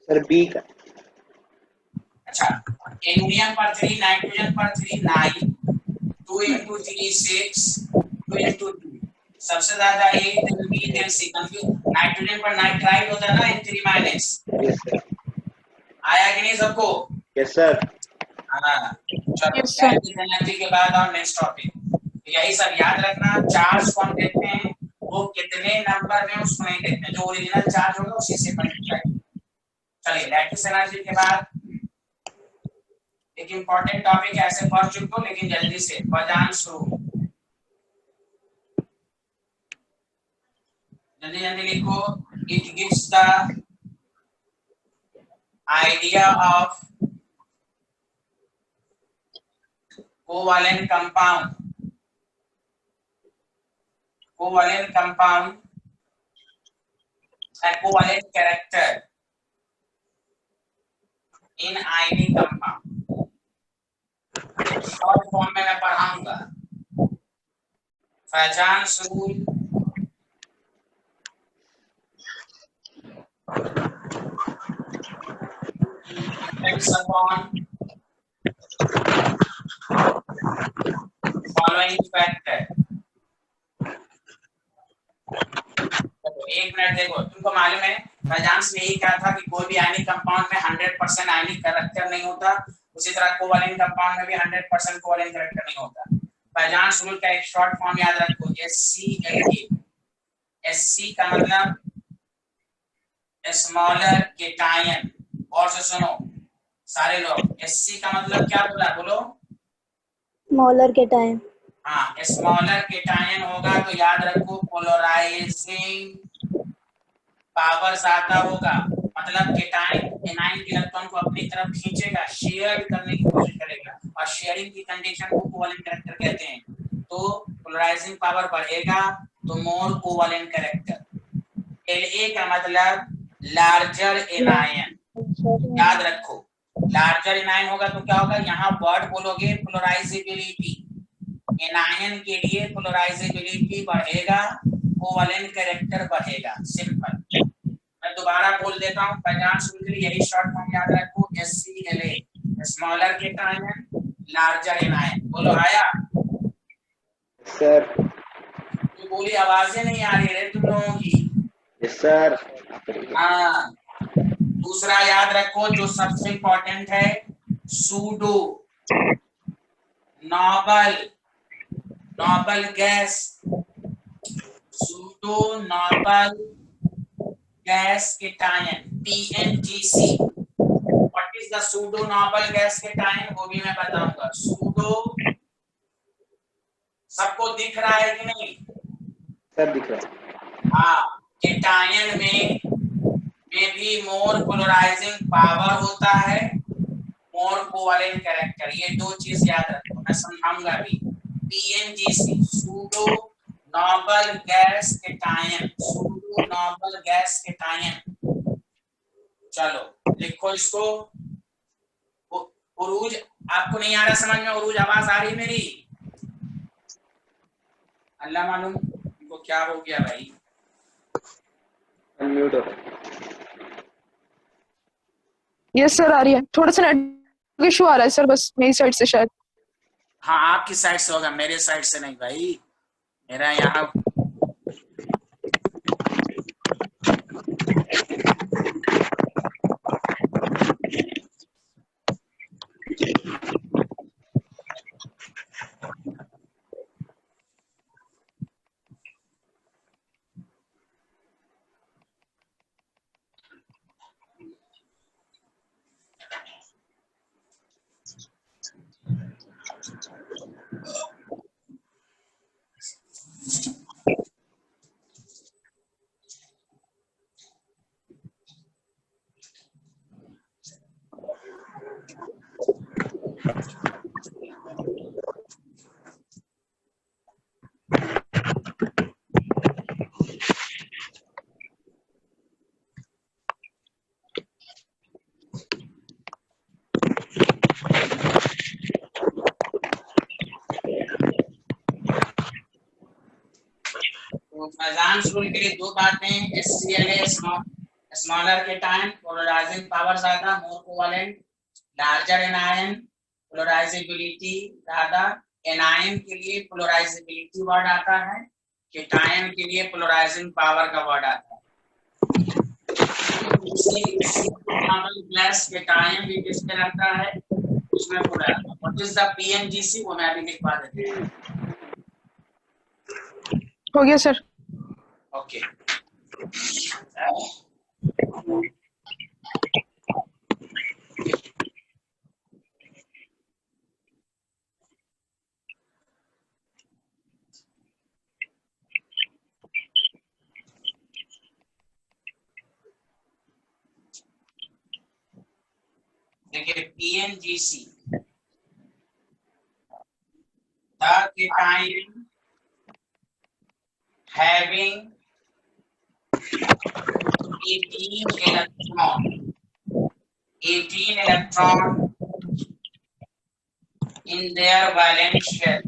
S3: सर बी का।
S1: अच्छा, एल्युमिनियम पर 3, नाइट्रोजन पर 3 9, 2 into 3 6, 2 into 2। सबसे ज्यादा ए, then बी, then सी। नाइट्रोजन पर नाइट्राइड होता है ना, N3 माइनस।
S3: Yes sir.
S1: आया कि नहीं सबको?
S3: Yes sir.
S1: हाँ चलो
S2: Yes, sir.
S1: लैटिस एनर्जी के बाद और नेक्स्ट टॉपिक। यही सब याद रखना। चार्ज को हम देखते हैं वो कितने नंबर में, उसको नहीं देखते हैं। जो ओरिजिनल चार्ज होगा उसी से मल्टीप्लाई। चलिए लैटिस एनर्जी के बाद एक इंपॉर्टेंट टॉपिक है, ऐसे पढ़ चुके हो लेकिन जल्दी से वजांश रूल। जल्दी जल्दी लिखो। It gives the idea of covalent compound, covalent compound and covalent character in ionic compound। Short form में मैं पढ़ाऊंगा। Fajans rule, depends upon following factor। एक मिनट देखो, तुमको मालूम है फैजान्स ने यही कहा था कि कोई भी आयनिक कंपाउंड में 100% आयनिक कैरेक्टर नहीं होता, उसी तरह कोवैलेंट कंपाउंड में भी 100% कोवैलेंट कैरेक्टर नहीं होता। फैजान्स रूल का एक शॉर्ट फॉर्म याद रखो, SCLA। SC का मतलब स्मॉलर केटायन। और से सुनो सारे लोग, SC का मतलब क्या बोला, बोलो।
S5: Smaller cation.
S1: हाँ स्मॉलर केटायन होगा तो याद रखो पोलराइजिंग पावर ज्यादा होगा। मतलब केटायन एनायन के इलेक्ट्रॉन को अपनी तरफ खींचेगा, शेयर करने की कोशिश करेगा, और शेयरिंग की कंडीशन को कोवैलेंट कैरेक्टर कहते हैं। तो पोलराइजिंग पावर बढ़ेगा तो मोर कोवैलेंट कैरेक्टर। La का मतलब लार्जर एनायन। याद रखो लार्जर एनायन होगा तो क्या होगा, यहाँ वर्ड बोलोगे पोलराइजेबिलिटी। एनायन के लिए पोलराइजेबिलिटी बढ़ेगा, कोवैलेंट कैरेक्टर बढ़ेगा। सिंपल। मैं दोबारा बोल देता हूँ, फैजान्स रूल के लिए यही शॉर्ट फॉर्म याद रखो, SCLA smaller cation larger anion. बोलो आया
S3: सर।
S1: तो बोली आवाजें नहीं आ रही है तुम लोगों की।
S3: Yes sir.
S1: हाँ दूसरा याद रखो जो सबसे इंपॉर्टेंट है, pseudo noble noble gas, pseudo noble gas cation PNGC। What is the pseudo noble gas cation, वो भी मैं बताऊंगा। सूडो सबको दिख रहा है कि नहीं?
S3: सर दिख रहा है।
S1: हाँ, केटायन में भी मोर पोलराइजिंग पावर होता है, मोर कोवेलेंट कैरेक्टर। ये दो चीज याद रखो, मैं समझाऊंगा भी। PNGC pseudo noble gas cation, pseudo noble gas cation. चलो लिखो इसको। उरूज आपको नहीं आ रहा समझ में? उरूज आवाज आ रही मेरी? अल्लाह मालूम इनको क्या हो गया भाई।
S3: अनम्यूट हो।
S2: यस सर आ रही है, थोड़ा सा नेटवर्क इशू आ रहा है सर, बस मेरी साइड से शायद।
S1: हाँ आपकी साइड से होगा, मेरे साइड से नहीं भाई। मेरा यहाँ फैजान रूल के लिए दो बातें। SCLA smaller cation, polarizing power ज्यादा, more covalent, larger anion, polarizability ज्यादा। एनायन के लिए पोलराइजेबिलिटी वर्ड आता है, केटायन के लिए पोलराइजिंग पावर का वर्ड आता है। गैस केटायन भी किसके रहता है, उसमें पूरा। व्हाट इज द PNGC, वो मैं भी लिखवा देता हूं।
S2: हो गया सर।
S1: ओके देखिए PNGC, the cation having 18 electron in their valence shell,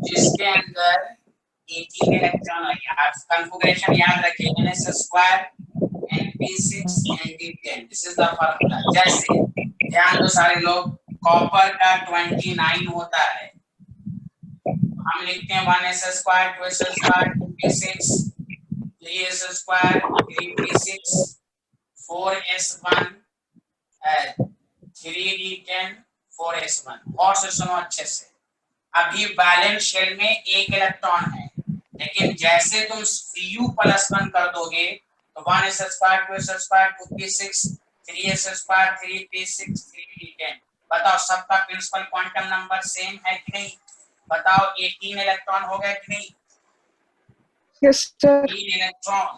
S1: जिसके अंदर 18 इलेक्ट्रॉन है। आप कॉन्फ़िगरेशन याद रखिए, NS² NP6 ND10, this is the formula. जैसे ध्यान दो सारे लोग, कॉपर का 29 होता है, हम लिखते हैं 1s² 2s² 2p6 3s² 3p6 4s1 3d10 4s1। और से सुनो अच्छे से, अभी बैलेंस शेल में एक इलेक्ट्रॉन है, लेकिन जैसे तुम Cu+1 कर दोगे तो 1s² 2s² 2p6 3s² 3p6 3d10। बताओ सबका प्रिंसिपल क्वांटम नंबर सेम है कि नहीं? बताओ 18 इलेक्ट्रॉन हो गए कि नहीं?
S2: Yes sir.
S1: 3 इलेक्ट्रॉन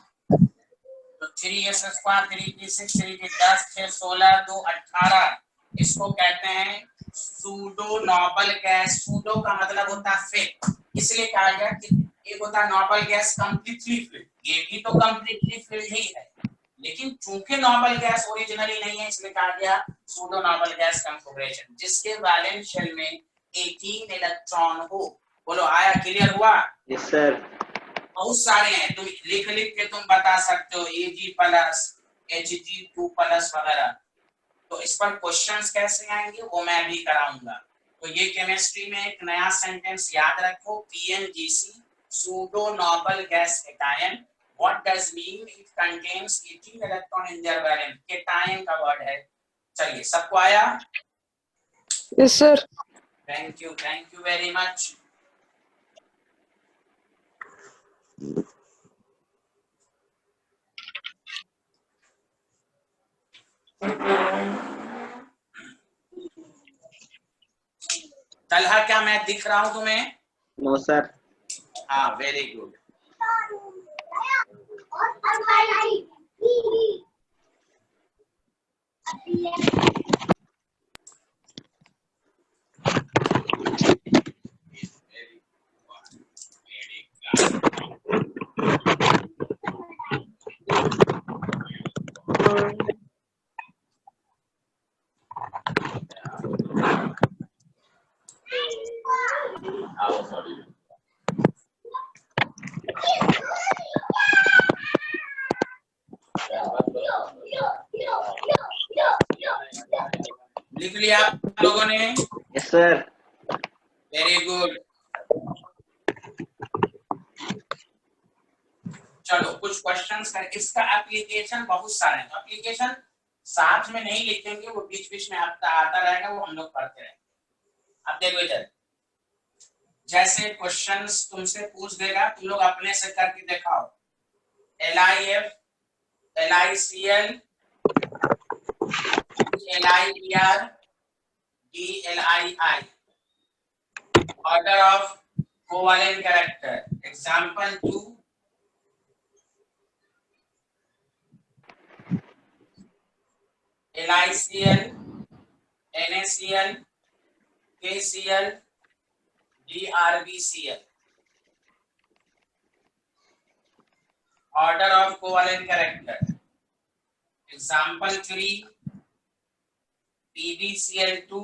S1: तो 3s² 3p6 3d10 6 16 2 18, इसको कहते हैं सूडो नोबल गैस। सूडो का मतलब होता है फिल, इसलिए कहा गया कि एक होता है नोबल गैस कंप्लीटली फिल्ड, ये भी तो कंप्लीटली फिल्ड ही है, लेकिन चूंकि नोबल गैस ओरिजिनली नहीं है इसलिए कहा गया सूडो नोबल गैस कॉन्फ़िगरेशन, जिसके वैलेंस शेल में 18 इलेक्ट्रॉन हो। बोलो आया? क्लियर हुआ?
S3: Yes sir.
S1: बहुत सारे हैं, तुम लिख लिख के तुम बता सकते हो, Ag+, Hg2+ वगैरह। तो इस पर क्वेश्चंस कैसे आएंगे वो मैं भी कराऊंगा। तो ये केमिस्ट्री में एक नया सेंटेंस याद रखो, PNGC pseudo noble gas cation. What does mean? It contains 18 electron in their valence. Cation का वर्ड है। चलिए सबको आया?
S2: Yes sir.
S1: Thank you very much. Talha क्या मैं दिख रहा हूं तुम्हें?
S3: No sir.
S1: हाँ, वेरी गुड। लिख लिया आप लोगों ने?
S3: Yes sir.
S1: Very good. चलो कुछ क्वेश्चंस कर, इसका एप्लीकेशन बहुत सारे हैं, तो एप्लीकेशन साथ में नहीं लिखेंगे, वो बीच बीच में आता रहेगा, वो हम लोग पढ़ते रहेंगे। अब देखो इधर, जैसे क्वेश्चंस तुमसे पूछ देगा, तुम लोग अपने से करके दिखाओ। LIF, LICL, LIBR, DLII, order of covalent character. Example 2, LICL, NaCl, KCl, DRBCl. Order of covalent character. Example 3, PbCl2,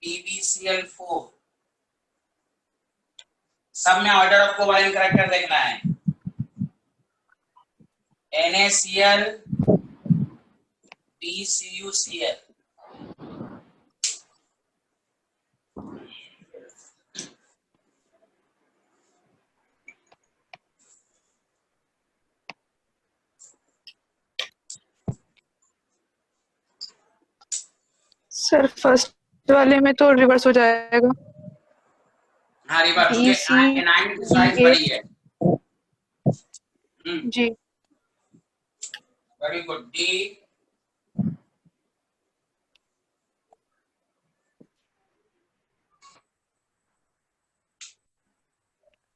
S1: PbCl4. सब में ऑर्डर ऑफ कोवैलेंट कैरेक्टर देखना है। NaCl, PCuCl.
S2: सर फर्स्ट वाले में तो रिवर्स हो जाएगा।
S1: हाँ, रिवर्स
S2: B, C,
S1: एनाइन की साइज
S2: D, A.
S1: बड़ी है।
S2: जी
S1: very good. D,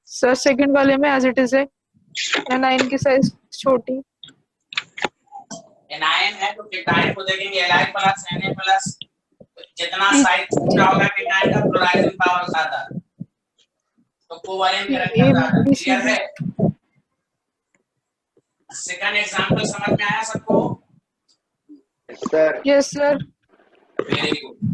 S2: sir second वाले में एज इट इज है, एनाइन की साइज छोटी।
S1: एनाइन है तो केटाइन को देखेंगे Li प्लस Na प्लस, जितना साइज छोटा होगा केटाइन का क्लोराइजिंग पावर ज्यादा, तो कोवैलेंट कैरेक्टर ज्यादा। क्लियर है? सेकंड एग्जांपल समझ में आया सबको?
S3: Sir.
S2: Yes sir.
S1: Very good.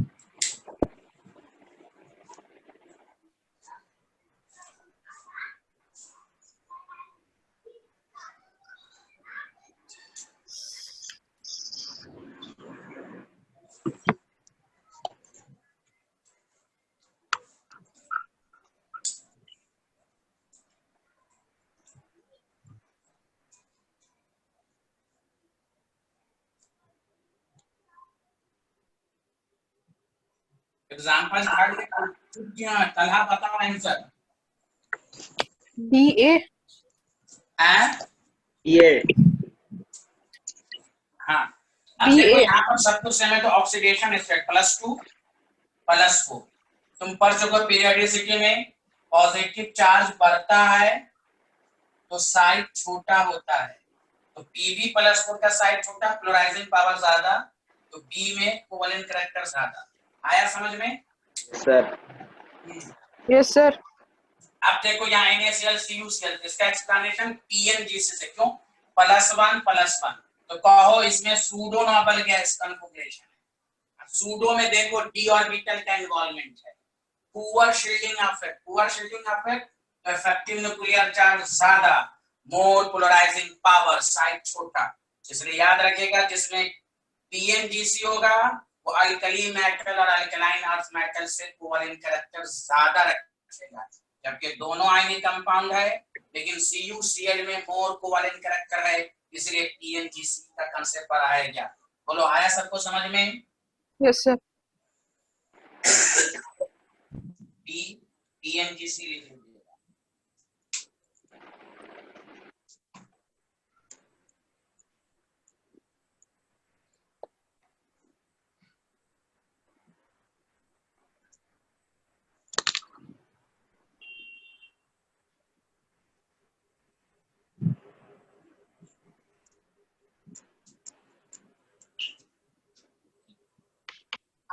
S1: Example Talha बताओ आंसर।
S2: DA।
S3: ये
S1: हाँ, अब देखो यहाँ पर सब कुछ सेम है, तो ऑक्सीडेशन स्टेट +2 +4। तुम पढ़ चुके पीरियोडिसिटी में, पॉजिटिव चार्ज बढ़ता है तो साइज छोटा होता है, तो Pb+4 का साइज छोटा, क्लोराइजिंग पावर ज्यादा, तो B में कोवैलेंट कैरेक्टर ज्यादा। आया समझ में?
S3: सर।
S2: Yes sir.
S1: अब देखो यहाँ NaCl, CuCl, इसका एक्सप्लेनेशन PNGC से। क्यों? +1+1, तो कहो इसमें सूडो नोबल गैस कॉन्फ़िगरेशन है। सूडो में देखो d ऑर्बिटल का इन्वॉल्वमेंट है। पुअर शील्डिंग इफेक्ट, तो इफेक्टिव न्यूक्लियर चार्ज ज्यादा, मोर पोलराइजिंग पावर, साइज छोटा। इसलिए याद रखिएगा जिसमें PNGC होगा वो अल्कली मेटल और अल्कलाइन अर्थ मेटल से कोवैलेंट कैरेक्टर ज्यादा रखेगा, जबकि दोनों आयनिक कंपाउंड है, लेकिन CuCl में मोर कोवैलेंट कैरेक्टर है, इसलिए PNGC का कांसेप्ट पढ़ाया गया। बोलो आया सबको समझ में?
S2: Yes sir.
S1: PNGC लिख लीजिएगा।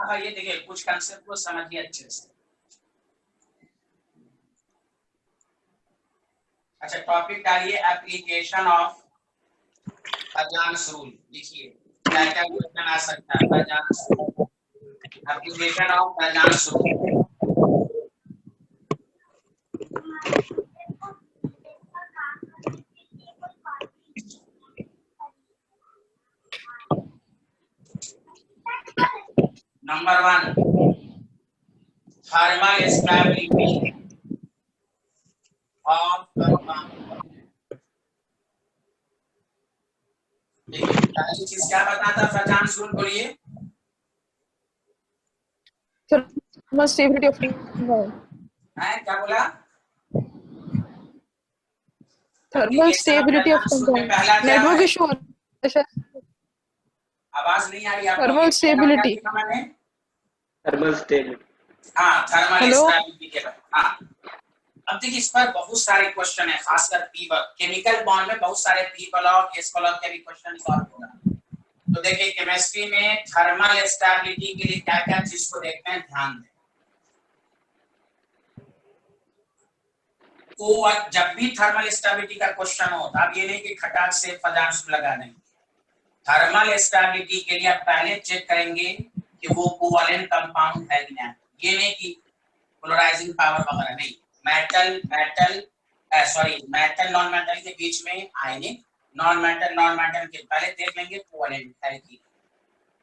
S1: हाँ, ये देखिए कुछ कंसेप्ट को समझिए अच्छे से। अच्छा, टॉपिक डालिए एप्लीकेशन ऑफ अजान्स रूल। लिखिए क्या क्या क्वेश्चन आ सकता है। Fajans rule, application of Fajans rule. Number 1, thermal stability of compound. देखिए पहली चीज क्या बताता था अजान्स रूल, बोलिए।
S2: Thermal stability of compound.
S1: है क्या बोला?
S2: Thermal
S1: application of
S2: stability of
S1: Fajans rule में
S2: कंपाउंड।
S1: पहला क्या
S2: नेटवर्क
S1: है?
S2: इशू है।
S1: आवाज नहीं आ रही आप लोगों
S2: थर्मल
S1: की। पहला क्या
S2: स्टेबिलिटी।
S1: लिखा मैंने?
S3: Thermal stability.
S1: हाँ, थर्मल
S2: हेलो।
S1: स्टेबिलिटी के बाद। हाँ, अब देखिए इस पर बहुत सारे क्वेश्चन है, खासकर पी वर्क केमिकल बॉन्ड में बहुत सारे पी ब्लॉक एस ब्लॉक के भी क्वेश्चन सॉल्व होगा। तो देखिए केमिस्ट्री में थर्मल स्टेबिलिटी के लिए क्या क्या चीज को देखते हैं, ध्यान दें। तो जब भी थर्मल स्टेबिलिटी का क्वेश्चन हो तो आप ये नहीं कि खटाक से पदार्थ लगा देंगे। थर्मल स्टेबिलिटी के लिए आप पहले चेक करेंगे कि वो कोवैलेंट कंपाउंड है कि नहीं। ये नहीं कि पोलराइजिंग पावर वगैरह नहीं। मेटल नॉन मेटल के बीच में आयनिक, नॉन मेटल के पहले देख लेंगे कोवैलेंट है कि।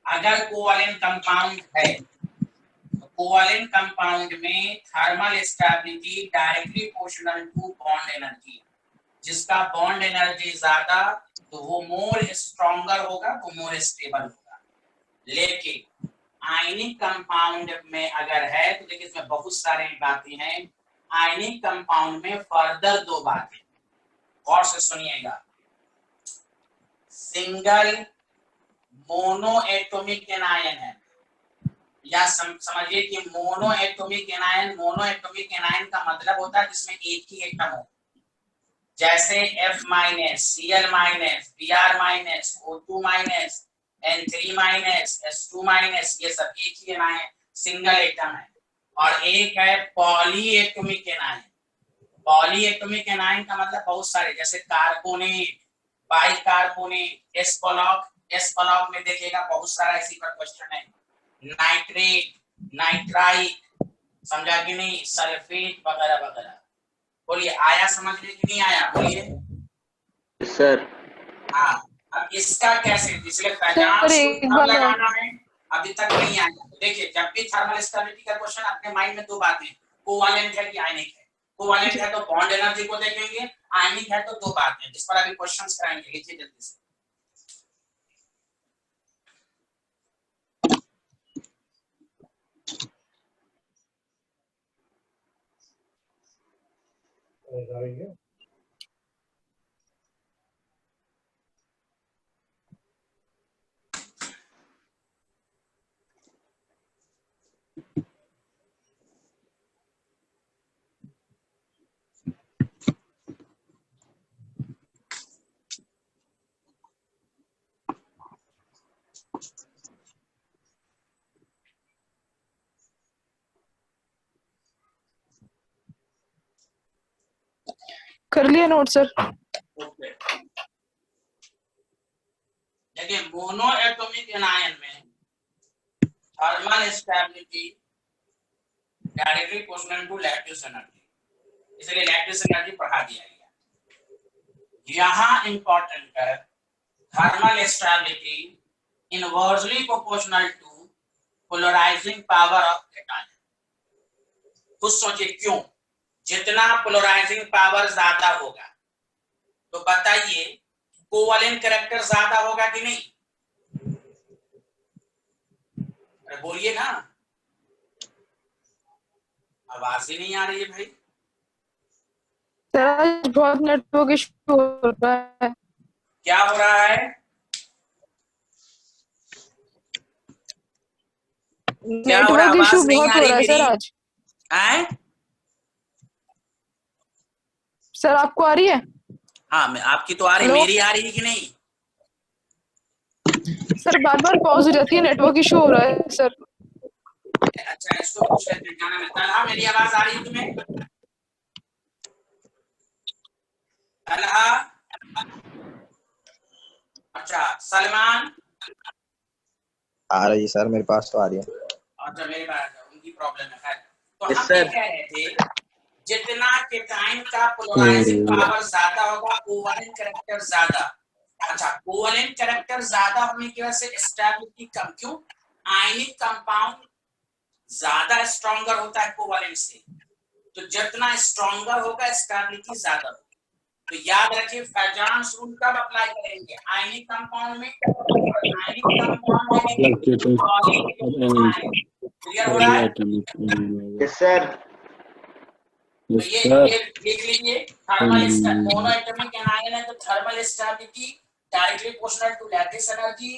S1: अगर कोवैलेंट कंपाउंड है तो कोवैलेंट कंपाउंड में thermal stability directly proportional to bond energy. जिसका बॉन्ड एनर्जी ज्यादा तो वो मोर स्ट्रॉन्गर होगा, वो मोर स्टेबल होगा। लेकिन आयनिक कंपाउंड में अगर है तो देखिए इसमें बहुत सारे बातें हैं। आयनिक कंपाउंड में फर्दर दो बातें गौर से सुनिएगा। सिंगल मोनो एटॉमिक एनायन है, या समझिए कि मोनो एटॉमिक एनायन का मतलब होता है जिसमें एक ही एटम हो। जैसे F-, Cl-, Br-, O2-, N3-, S2-, ये सब एक ही एनायन सिंगल एटम है। और एक है poly atomic anion. Poly atomic anion का मतलब बहुत सारे, जैसे कार्बोनेट, बाइकार्बोनेट, एस ब्लॉक में देखिएगा बहुत सारा इसी पर क्वेश्चन है। नाइट्रेट, नाइट्राइट, समझा कि नहीं, सल्फेट वगैरह वगैरह। बोलिए आया समझ में कि नहीं आया? बोलिए
S3: सर।
S1: हाँ, अब इसका कैसे, इसलिए पहचान कब लगाना है अभी तक नहीं आया। तो देखिए जब भी थर्मल स्टेबिलिटी का क्वेश्चन अपने माइंड में दो बातें, कोवैलेंट है कि आयनिक है। कोवैलेंट है तो बॉन्ड एनर्जी को देखेंगे, आयनिक है तो दो बातें जिस पर अभी क्वेश्चंस कराएंगे। लिखिए जल्दी से।
S2: कर लिया नोट सर।
S1: ओके, देखिए मोनो एटॉमिक एनायन में thermal stability directly proportional to lattice energy, इसलिए लैटिस एनर्जी पढ़ा दिया गया। यहाँ इंपॉर्टेंट है thermal stability inversely proportional to polarizing power of cation. कुछ सोचिए क्यों? जितना पोलराइजिंग पावर ज्यादा होगा तो बताइए कोवैलेंट कैरेक्टर ज्यादा होगा कि नहीं? अरे बोलिए ना, आवाज ही नहीं आ रही है भाई।
S2: सर आज बहुत नेटवर्क इशू हो रहा है।
S1: क्या हो रहा है?
S2: नेटवर्क इशू बहुत हो रहा है सर आज।
S1: हैं?
S2: सर आपको आ रही है?
S1: हाँ, मैं आपकी तो आ रही, मेरी आ रही है कि नहीं?
S2: सर बार बार पॉज हो जाती है, नेटवर्क इशू हो रहा है सर।
S1: अच्छा इसको पूछ लेते हैं, क्या नाम है? तलहा, मेरी आवाज आ रही है तुम्हें? तलहा, अच्छा सलमान,
S6: आ रही है सर, मेरे पास तो आ रही है।
S1: अच्छा मेरे पास उनकी प्रॉब्लम है। खैर, तो
S3: Yes,
S1: हम
S3: sir.
S1: ये कह रहे थे जितना केटाइन का पोलराइजिंग पावर ज्यादा होगा, कोवलेंट कैरेक्टर ज्यादा। अच्छा, कोवलेंट कैरेक्टर ज्यादा होने की वजह से स्टेबिलिटी कम। क्यों? आयनिक कंपाउंड ज्यादा स्ट्रॉन्गर होता है कोवलेंट से, तो जितना स्ट्रॉन्गर होगा स्टेबिलिटी ज्यादा होगी। तो याद रखिए फैजान रूल कब अप्लाई करेंगे? आयनिक कंपाउंड में, आयनिक कंपाउंड में
S4: Fluctuating
S1: पॉलीएटॉमिक। क्लियर हो रहा है?
S3: Yes, sir.
S1: तो
S4: Yes,
S1: ये
S4: sir.
S1: देख लीजिए, थर्मल मोनोएटॉमिक एनायन है तो thermal stability directly proportional to lattice energy.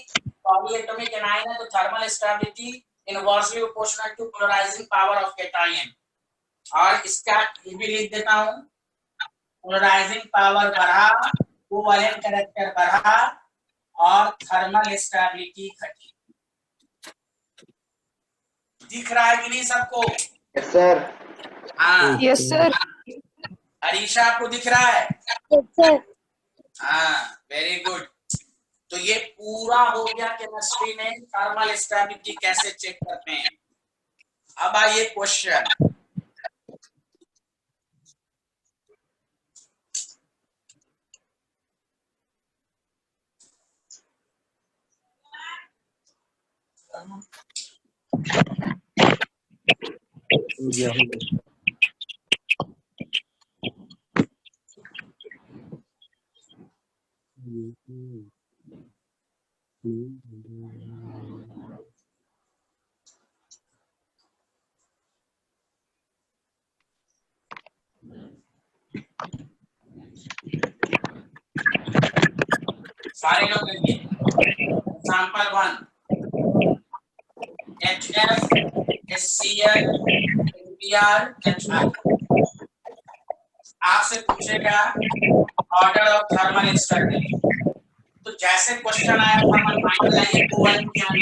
S1: Polyatomic anion है तो thermal stability inversely proportional to polarizing power of cation. और इसका ये भी लिख देता हूं, पोलराइजिंग पावर बढ़ा, कोवलेंट कैरेक्टर बढ़ा और थर्मल स्टेबिलिटी घटी। दिख रहा है कि नहीं सबको?
S3: Yes, sir.
S1: हाँ,
S2: यस सर।
S1: अरीशा आपको दिख रहा है?
S5: Yes, sir.
S1: हाँ, वेरी गुड। तो ये पूरा हो गया केमिस्ट्री में थर्मल स्टेबिलिटी कैसे चेक करते हैं। अब आइए क्वेश्चन।
S4: हो गया हो गया।
S1: सारे लोग लिखिए। Example 1, HF, HCl, NPR, HI। आपसे पूछेगा ऑर्डर ऑफ थर्मल स्टेबिलिटी। तो जैसे क्वेश्चन आया थर्मल माइंड लाइए कोवलेंट क्या है,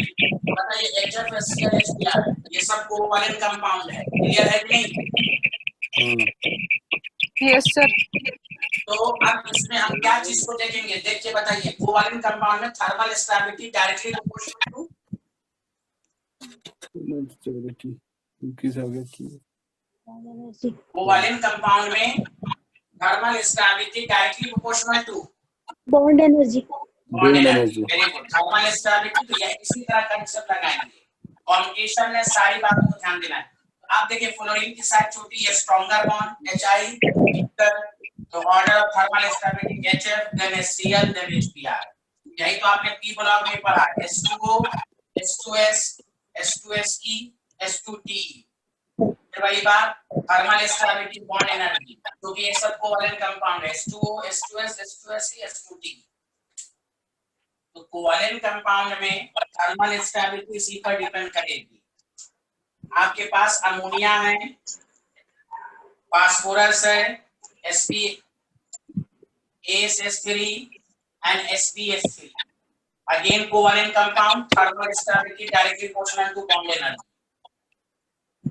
S1: बताइए HF, HCl, HBr ये सब कोवलेंट कंपाउंड है। क्लियर है कि नहीं?
S2: Yes sir.
S1: तो अब इसमें हम क्या चीज को देखेंगे, देख के बताइए। कोवलेंट कंपाउंड में thermal stability directly proportional to
S4: stability किस आगे की
S5: Energy.
S1: कोवलेंट कंपाउंड में thermal stability directly proportional to
S5: Bond energy.
S1: Bond energy.
S4: Energy.
S1: Very good. Thermal stability तो यह इसी तरह का कंसेप्ट लगाएंगे। कॉम्पिटिशन में सारी बातों को ध्यान देना है। आप देखिए फ्लोरीन की साइड छोटी है, स्ट्रॉन्गर बॉन्ड HI, तो order of thermal stability HF, then HCl, then HBr। यही तो आपने पी ब्लॉक में पढ़ा, H2O, H2S, H2SE, H2TE। फिर वही बात थर्मल स्टेबिलिटी, बॉन्ड एनर्जी, क्योंकि ये सब कोवलेंट कंपाउंड है, H2O, H2S, H2SE, H2TE। तो कोवलेंट कंपाउंड में थर्मल स्टेबिलिटी इसी पर डिपेंड करेगी। आपके पास अमोनिया है, फास्फोरस है, SpAS3 and SpS3। Again covalent compound, thermal stability directly proportional to bond energy.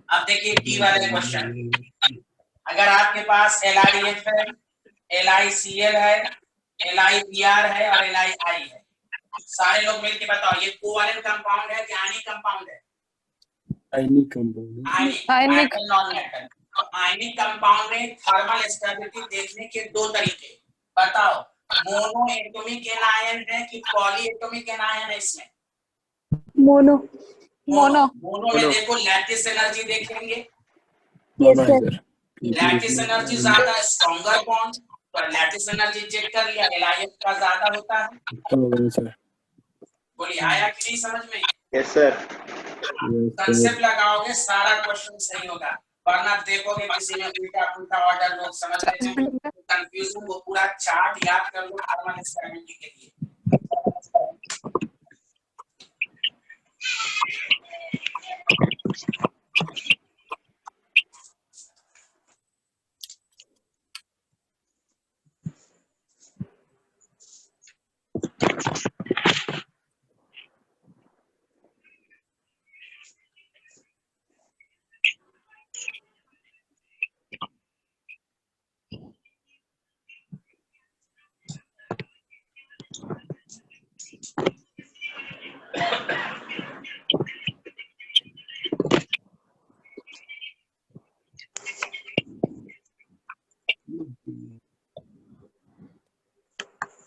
S1: अब देखिए डी वाले क्वेश्चन। अगर आपके पास LiF है, LiCl है, LiBr है और LiI है, सारे लोग मिलके बताओ ये कोवलेंट कंपाउंड है कि आयनिक कंपाउंड है?
S4: Ionic compound.
S2: Ionic.
S1: Non metal. तो आयनिक कंपाउंड में थर्मल स्टेबिलिटी देखने के दो तरीके बताओ, मोनो एटॉमिक एनायन है कि पॉली एटॉमिक एनायन है? इसमें
S5: Mono.
S2: मोनो।
S1: मोनो में देखो लैटिस एनर्जी देखेंगे,
S5: Yes, sir.
S1: लैटिस एनर्जी ज्यादा, स्ट्रॉन्गर बॉन्ड, तो लैटिस एनर्जी चेक कर लिया, LiF का ज्यादा होता है। बोलिए आया कि नहीं समझ में?
S3: Yes, sir.
S1: कंसेप्ट लगाओगे सारा क्वेश्चन सही होगा, वरना देखोगे किसी में उल्टा पुल्टा ऑर्डर लोग समझ लेते हैं, कंफ्यूजन। वो पूरा चार्ट याद कर लो थर्मल स्टेबिलिटी के लिए।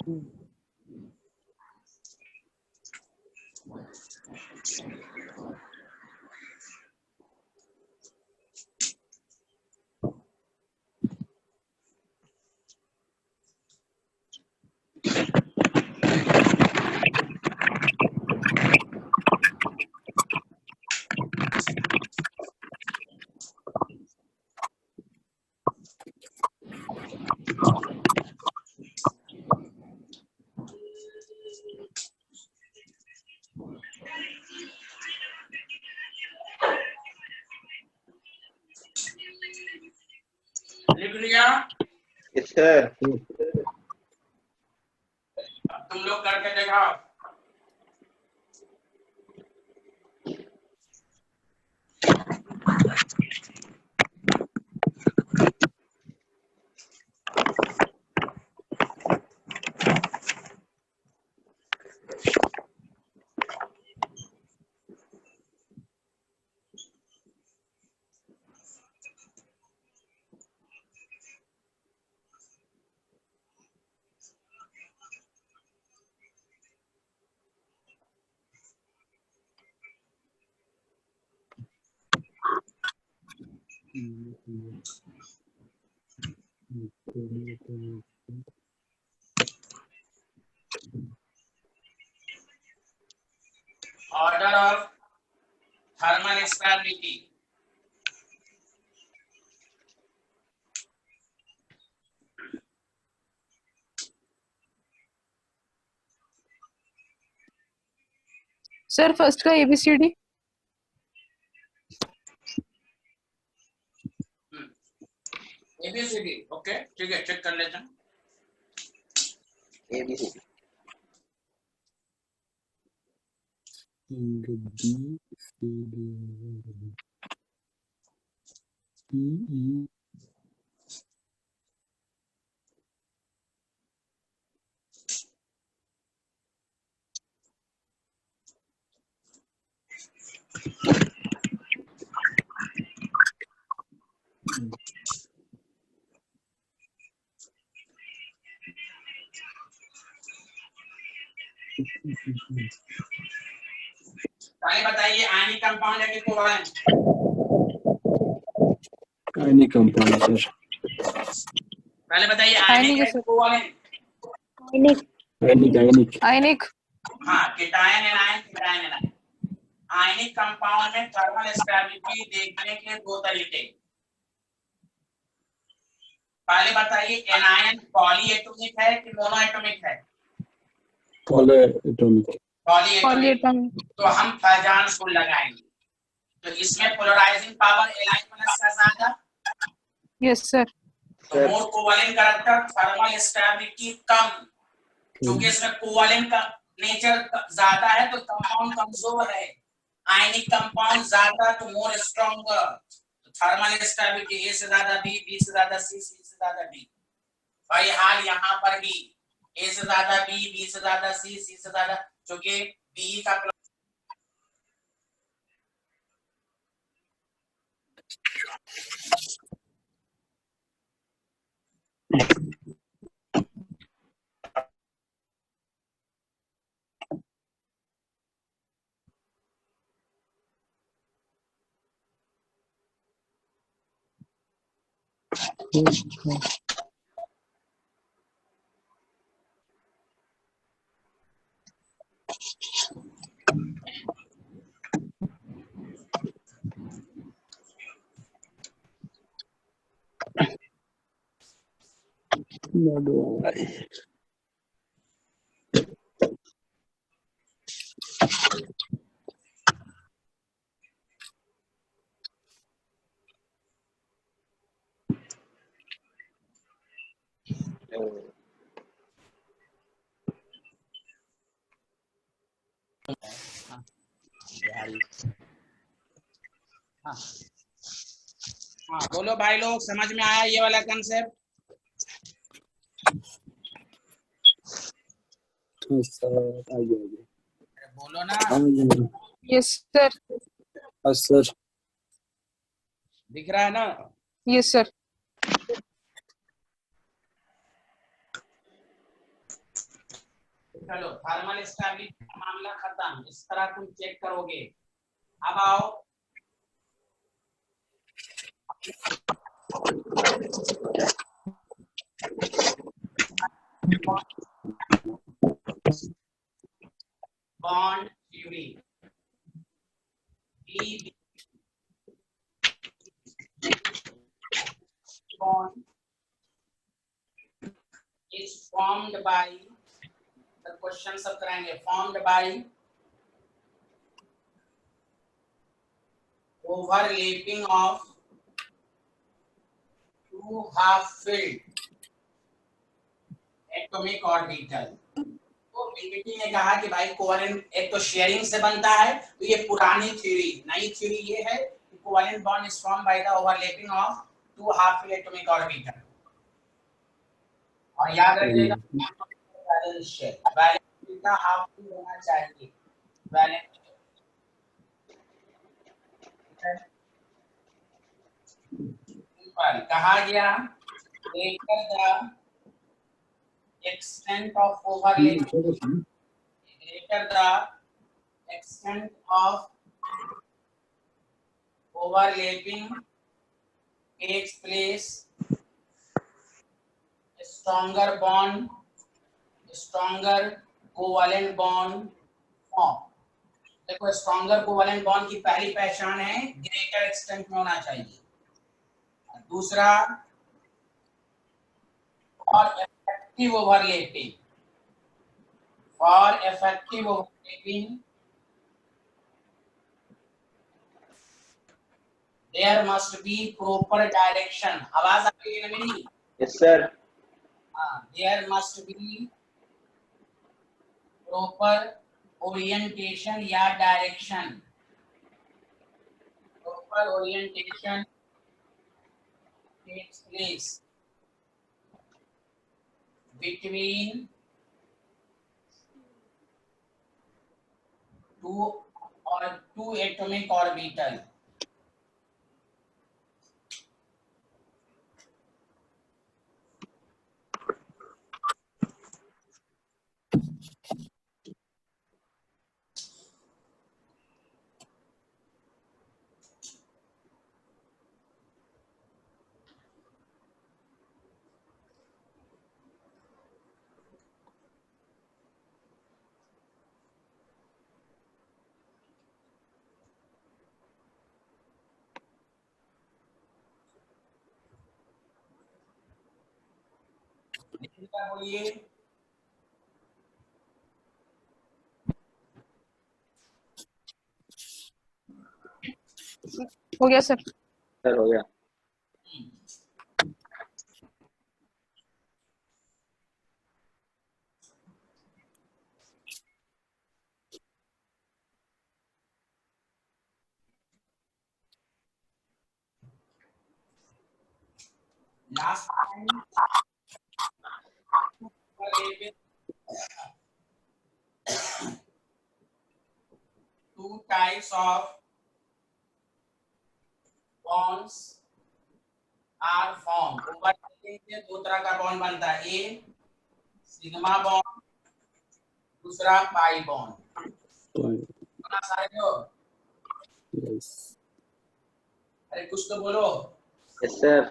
S1: लिख लिया?
S3: Yes, sir.
S1: अब तुम लोग करके दिखाओ। Order of thermal stability.
S2: Sir first का ABCD।
S1: ABCD ओके ठीक है, चेक कर लेते हैं।
S6: ABC
S1: पहले बताइए आयनिक कंपाउंड है कि कोवलेंट?
S4: Ionic compound sir.
S1: पहले बताइए
S2: आयनिक
S1: आयनिक
S2: है
S1: है कि
S2: सर।
S1: कोवलेंट?
S5: आयनिक
S4: आयनिक आयनिक
S2: आयनिक।
S1: हाँ, कीटायन एनायन, कीटायन एनायन। आयनिक कंपाउंड में थर्मल स्टेबिलिटी देखने के दो तरीके। पहले बताइए एनायन पॉलीएटॉमिक है कि मोनोएटॉमिक है?
S4: पॉलीएटॉमिक।
S1: पॉलीएटॉमिक।
S2: पॉलीएटॉमिक।
S1: तो हम फैजान को लगाएंगे, तो इसमें पोलराइजिंग पावर Li प्लस का ज्यादा।
S2: Yes sir.
S1: तो मोर कोवलेंट करैक्टर, थर्मल स्टेबिलिटी कम, क्योंकि इसमें कोवलेंट का नेचर ज्यादा है तो कंपाउंड कमजोर है। आयनिक कंपाउंड ज्यादा तो मोर स्ट्रॉन्गर। तो थर्मल स्टेबिलिटी ए से ज्यादा बी, बी से ज्यादा सी, सी से ज्यादा डी। भाई हाल यहाँ पर भी ए से ज्यादा बी, बी से ज्यादा सी, सी से ज्यादा, क्योंकि बी का हाँ बोलो भाई लोग, समझ में आया ये वाला कंसेप्ट?
S4: आगे
S1: बोलो ना।
S4: आगे।
S2: Yes sir.
S4: सर
S1: दिख रहा है ना?
S2: Yes sir.
S1: चलो थर्मल स्टेबिलिटी का मामला खत्म, इस तरह तुम चेक करोगे। अब आओ bond theory. bond is formed by, the question सब कराएंगे, formed by overlapping of two half-filled atomic orbital। तो बीबीटी ने कहा कि भाई कोवेलेंट एक तो शेयरिंग से बनता है, तो ये पुरानी थ्योरी, नई थ्योरी ये है कि covalent bond is formed by the overlapping of two half filled atomic orbital। और याद रखिएगा बैलेंस शेल, बैलेंस का हाफ फिल होना चाहिए, बैलेंस पर कहा गया greater the extent of overlapping, greater the extent of overlapping takes place, stronger bond, stronger covalent bond form। देखो स्ट्रॉन्गर कोवेलेंट बॉन्ड की पहली पहचान है ग्रेटर एक्सटेंट में होना चाहिए। दूसरा for effective overlapping, for effective overlapping there must be proper direction. आवाज आ रही है ना मेरी?
S3: Yes sir.
S1: There must be proper orientation या direction, proper orientation takes place between two atomic orbital। बोलिए
S2: हो गया सर।
S3: सर हो गया।
S1: last time two types of bonds are formed। Overlapping से दो तरह का बॉन्ड बनता है, ए सिग्मा बॉन्ड, दूसरा पाई बॉन्ड। सुना सारे हो?
S4: यस
S1: अरे कुछ तो बोलो।
S3: Yes sir.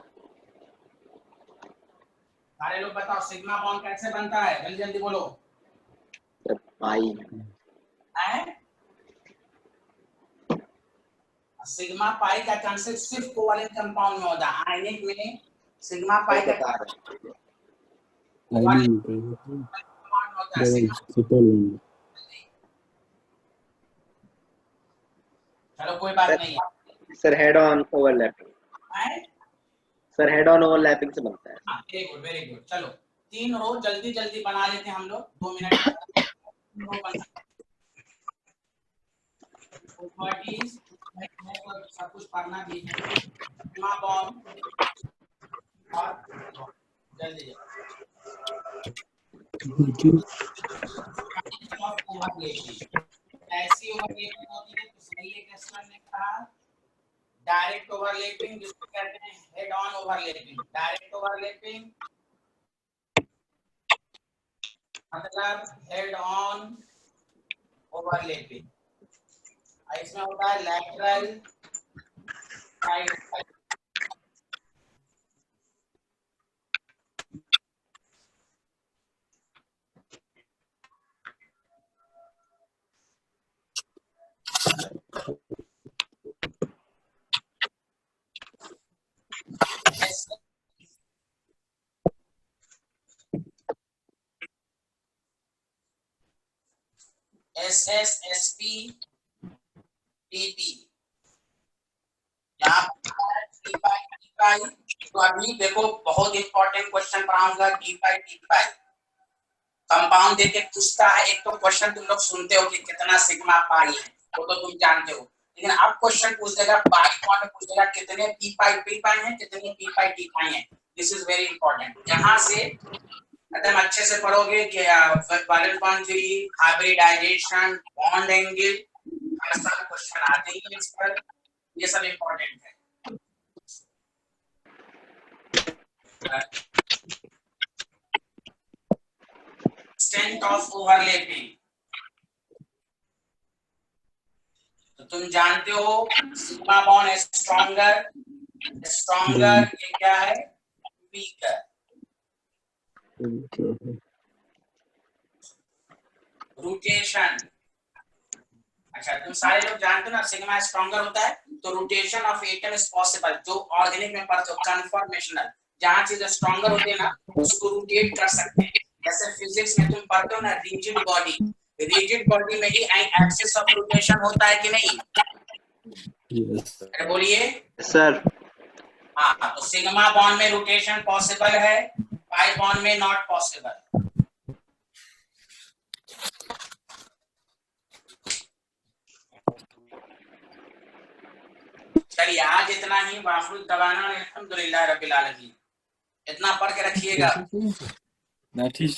S1: सारे लोग बताओ सिग्मा बॉन्ड कैसे बनता है, जल्दी जल्दी बोलो।
S3: सर पाई।
S1: है सिग्मा पाई का कंसेप्ट सिर्फ कोवेलेंट कंपाउंड में होता है, आयनिक में सिग्मा पाई का
S4: आई
S1: कंपाउंड होता है।
S4: मीन
S1: चलो कोई बात नहीं है।
S3: Sir head on overlapping.
S1: है?
S3: सर हेड ऑन ओवरलैपिंग से बनता है।
S1: Very good very good. चलो 3 रो जल्दी जल्दी बना लेते हैं हम लोग, 2 मिनट। प्रॉपर्टीज सब कुछ पढ़ना भी है, सिग्मा बॉन्ड और जल्दी ऐसी ओवरलैपिंग होती है, तो सही है क्वेश्चन ने कहा डायरेक्ट ओवरलैपिंग, जिसको कहते हैं head on overlapping. Direct overlapping मतलब हेड ऑन ओवरलैपिंग, इसमें होता है लैटरल साइड। SSSP PP यहाँ तो अभी देखो बहुत इंपॉर्टेंट क्वेश्चन पढ़ाऊंगा। D5 कंपाउंड देके पूछता है। एक तो क्वेश्चन तुम लोग सुनते हो कि कितना सिग्मा पाई है, वो तो तुम जानते हो, लेकिन अब क्वेश्चन पूछ देगा पाई बॉन्ड, पूछ देगा कितने पी पाई हैं, कितने डी पाई हैं। This is very important. यहाँ से एकदम अच्छे से पढ़ोगे कि valence bond theory, hybridisation, bond angle, हर साल क्वेश्चन आते ही हैं इस पर, ये सब इंपॉर्टेंट है। स्ट्रेंथ ऑफ ओवरलैपिंग, तो तुम जानते हो सिग्मा बॉन्ड है स्ट्रॉन्गर, ये क्या है वीकर। रोटेशन, अच्छा तुम सारे लोग जानते हो ना सिग्मा स्ट्रॉन्गर होता है, तो rotation of atom is possible. जो ऑर्गेनिक में पढ़ते हो कन्फॉर्मेशनल, जहां चीज स्ट्रॉन्गर होती है ना उसको रोटेट कर सकते हैं। जैसे फिजिक्स में तुम पढ़ते हो ना रिजिड बॉडी में ही एक्सिस ऑफ रोटेशन होता है कि नहीं?
S4: Yes.
S1: बोलिए
S3: सर।
S1: हाँ, तो सिग्मा बॉन्ड में रोटेशन पॉसिबल है, पाई बॉन्ड में नॉट पॉसिबल। चलिए आज इतना ही। वाफुल दबाना अल्हम्दुलिल्लाह रब्बिल आलमीन, इतना पढ़ के रखिएगा।
S4: That is